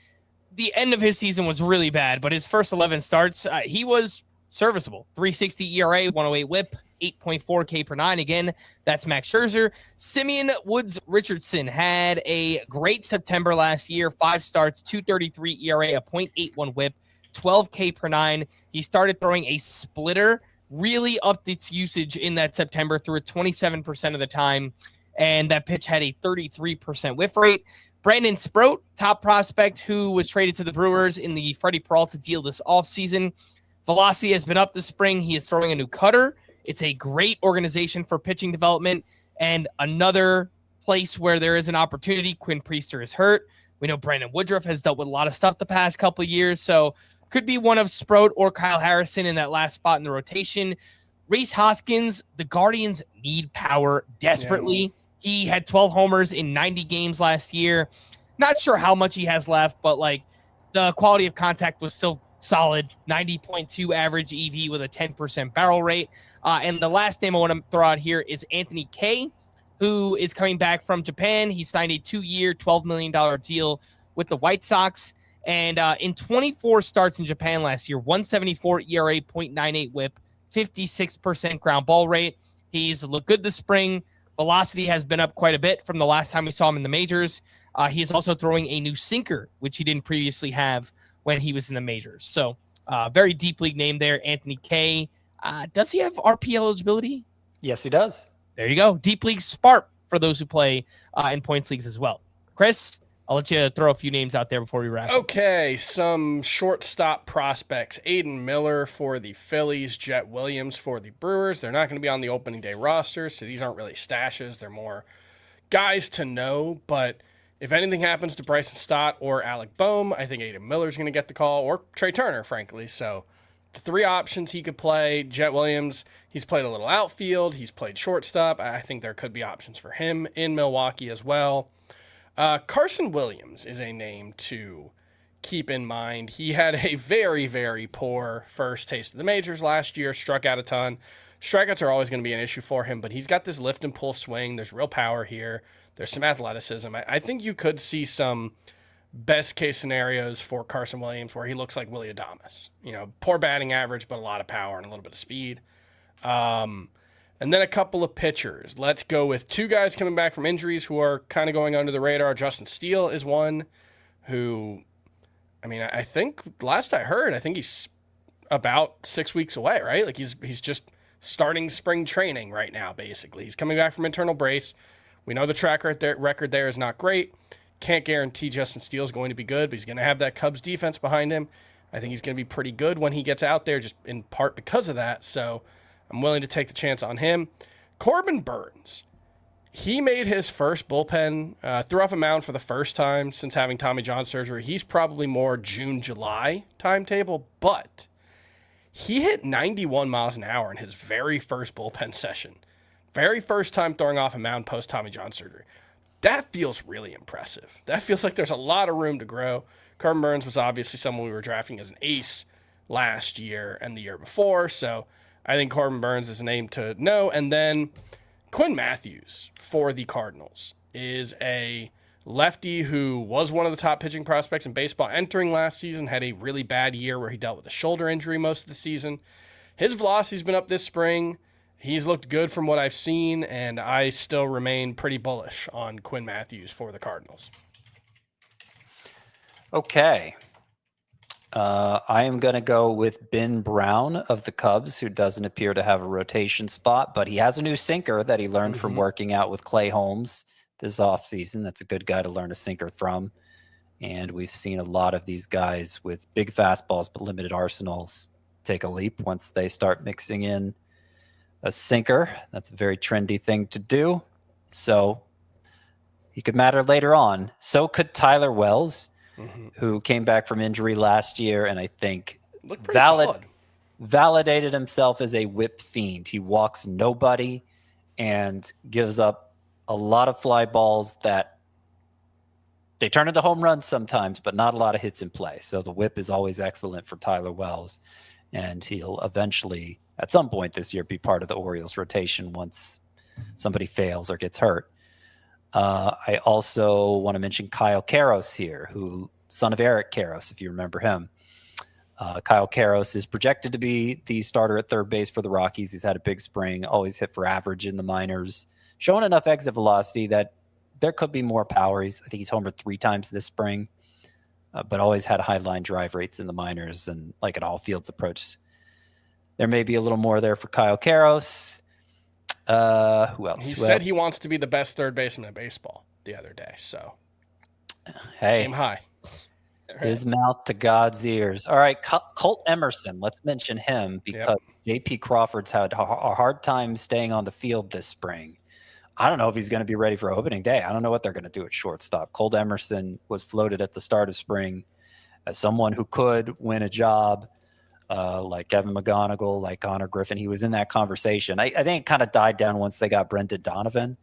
The end of his season was really bad, but his first 11 starts, he was serviceable. 3.60 ERA, 108 WHIP, 8.4 K per 9. Again, that's Max Scherzer. Simeon Woods Richardson had a great September last year. 5 starts, 2.33 ERA, a 0.81 WHIP, 12 K per 9. He started throwing a splitter, really upped its usage in that September, threw it 27% of the time, and that pitch had a 33% whiff rate. Brandon Sproat, top prospect who was traded to the Brewers in the Freddie Peralta deal this offseason. Velocity has been up this spring. He is throwing a new cutter. It's a great organization for pitching development, and another place where there is an opportunity. Quinn Priester is hurt. We know Brandon Woodruff has dealt with a lot of stuff the past couple of years, so could be one of Sproat or Kyle Harrison in that last spot in the rotation. Rhys Hoskins, the Guardians need power desperately. Yeah. He had 12 homers in 90 games last year. Not sure how much he has left, but the quality of contact was still solid. 90.2 average EV with a 10% barrel rate. And the last name I want to throw out here is Anthony Kay, who is coming back from Japan. He signed a 2-year, $12 million deal with the White Sox. And in 24 starts in Japan last year, 174 ERA, 0.98 WHIP, 56% ground ball rate. He's looked good this spring. Velocity has been up quite a bit from the last time we saw him in the majors. He is also throwing a new sinker, which he didn't previously have when he was in the majors. So very deep league name there, Anthony Kay. Does he have RP eligibility? Yes, he does. There you go. Deep league Spark for those who play in points leagues as well. Chris, I'll let you throw a few names out there before we wrap up. Okay, some shortstop prospects. Aiden Miller for the Phillies, Jet Williams for the Brewers. They're not going to be on the opening day roster, so these aren't really stashes. They're more guys to know, but if anything happens to Bryson Stott or Alec Boehm, I think Aiden Miller's going to get the call, or Trey Turner, frankly. So the 3 options he could play. Jet Williams, he's played a little outfield. He's played shortstop. I think there could be options for him in Milwaukee as well. Carson Williams is a name to keep in mind. He had a very, very poor first taste of the majors last year, struck out a ton. Strikeouts are always going to be an issue for him, but he's got this lift and pull swing. There's real power here. There's some athleticism. I think you could see some best case scenarios for Carson Williams where he looks like Willy Adames. Poor batting average, but a lot of power and a little bit of speed. And then a couple of pitchers. Let's go with two guys coming back from injuries who are kind of going under the radar. Justin Steele is one who, I think last I heard, I think he's about 6 weeks away, right? Like he's just starting spring training right now, basically. He's coming back from internal brace. We know the track record there is not great. Can't guarantee Justin Steele is going to be good, but he's going to have that Cubs defense behind him. I think he's going to be pretty good when he gets out there, just in part because of that. So I'm willing to take the chance on him. Corbin Burns. He made his first bullpen, threw off a mound for the first time since having Tommy John surgery. He's probably more June, July timetable, but he hit 91 miles an hour in his very first bullpen session. Very first time throwing off a mound post Tommy John surgery. That feels really impressive. That feels like there's a lot of room to grow. Corbin Burns was obviously someone we were drafting as an ace last year and the year before, so I think Corbin Burns is a name to know. And then Quinn Matthews for the Cardinals is a lefty who was one of the top pitching prospects in baseball entering last season, had a really bad year where he dealt with a shoulder injury most of the season. His velocity's been up this spring. He's looked good from what I've seen, and I still remain pretty bullish on Quinn Matthews for the Cardinals. Okay. I am going to go with Ben Brown of the Cubs, who doesn't appear to have a rotation spot, but he has a new sinker that he learned from working out with Clay Holmes this offseason. That's a good guy to learn a sinker from. And we've seen a lot of these guys with big fastballs but limited arsenals take a leap once they start mixing in a sinker. That's a very trendy thing to do. So he could matter later on. So could Tyler Wells, who came back from injury last year and I think validated himself as a whip fiend. He walks nobody and gives up a lot of fly balls that they turn into home runs sometimes, but not a lot of hits in play. So the whip is always excellent for Tyler Wells, and he'll eventually, at some point this year, be part of the Orioles rotation once somebody fails or gets hurt. I also want to mention Kyle Karros here, son of Eric Karros, if you remember him. Kyle Karros is projected to be the starter at third base for the Rockies. He's had a big spring, always hit for average in the minors, showing enough exit velocity that there could be more power. I think he's homered 3 times this spring, but always had high line drive rates in the minors. And like an all fields approach, there may be a little more there for Kyle Karros. Who else? He said he wants to be the best third baseman in baseball the other day. So, hey, aim high. His mouth to God's ears. All right, Colt Emerson. Let's mention him because J.P. Crawford's had a hard time staying on the field this spring. I don't know if he's going to be ready for opening day. I don't know what they're going to do at shortstop. Colt Emerson was floated at the start of spring as someone who could win a job like Kevin McGonigal, like Connor Griffin. He was in that conversation. I think it kind of died down once they got Brendan Donovan,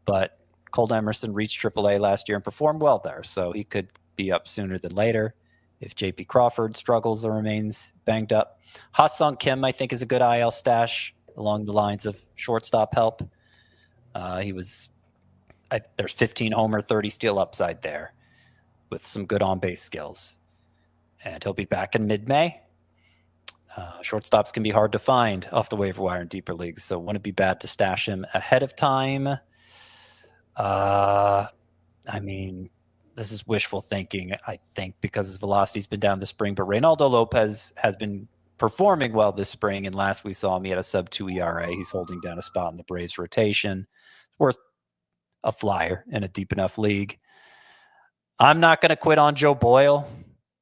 but Colt Emerson reached AAA last year and performed well there, so he could be up sooner than later if J.P. Crawford struggles or remains banged up. Ha-Sung Kim, I think, is a good IL stash along the lines of shortstop help. There's 15 homer, 30 steal upside there with some good on-base skills. And he'll be back in mid-May. Shortstops can be hard to find off the waiver wire in deeper leagues, so wouldn't it be bad to stash him ahead of time? This is wishful thinking, I think, because his velocity's been down this spring. But Reynaldo Lopez has been performing well this spring, and last we saw him, he had a sub-2 ERA. He's holding down a spot in the Braves rotation. It's worth a flyer in a deep enough league. I'm not going to quit on Joe Boyle.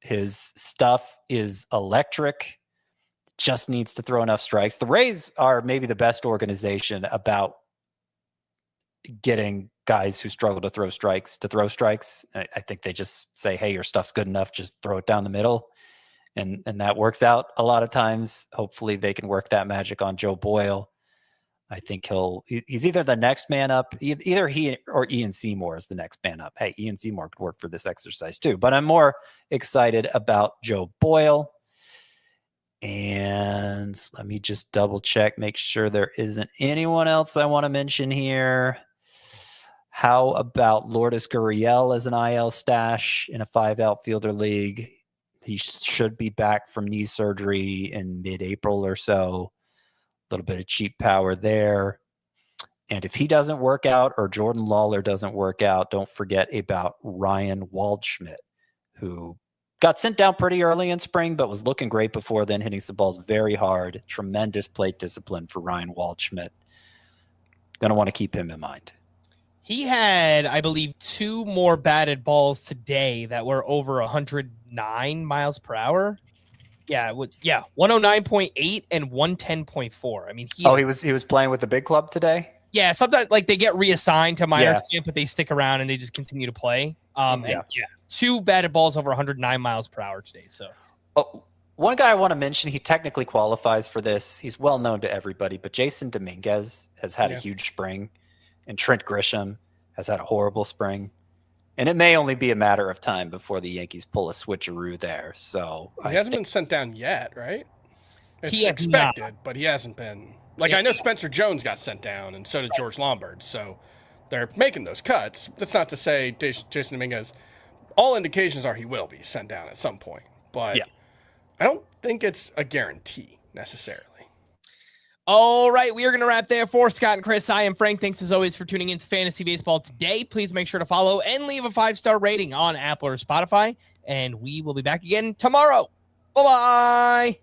His stuff is electric. Just needs to throw enough strikes. The Rays are maybe the best organization about getting guys who struggle to throw strikes. I think they just say, hey, your stuff's good enough, just throw it down the middle. And that works out a lot of times. Hopefully they can work that magic on Joe Boyle. I think he's either the next man up, either he or Ian Seymour is the next man up. Hey, Ian Seymour could work for this exercise too, but I'm more excited about Joe Boyle. And let me just double check, make sure there isn't anyone else I want to mention here. How about Lourdes Gurriel as an IL stash in a 5 outfielder league? He should be back from knee surgery in mid-April or so. A little bit of cheap power there. And if he doesn't work out or Jordan Lawler doesn't work out, don't forget about Ryan Waldschmidt, who got sent down pretty early in spring, but was looking great before then, hitting some balls very hard. Tremendous plate discipline for Ryan Waldschmidt. Going to want to keep him in mind. He had, I believe, 2 more batted balls today that were over 109 miles per hour. Yeah, 109.8 and 110.4. I mean, he was playing with the big club today. Yeah, sometimes like they get reassigned to minor camp, but they stick around and they just continue to play. And 2 batted balls over 109 miles per hour today. So, one guy I want to mention, he technically qualifies for this. He's well known to everybody, but Jason Dominguez has had a huge spring, and Trent Grisham has had a horrible spring. And it may only be a matter of time before the Yankees pull a switcheroo there. So he hasn't been sent down yet, right? It's He expected, but he hasn't been. Like, I know Spencer Jones got sent down, and so did George Lombard. So they're making those cuts. That's not to say Jason Dominguez. All indications are he will be sent down at some point. But I don't think it's a guarantee necessarily. all right, we are going to wrap there for Scott and Chris. I am Frank. Thanks as always for tuning in to Fantasy Baseball today. Please make sure to follow and leave a 5-star rating on Apple or Spotify. And we will be back again tomorrow. Bye-bye.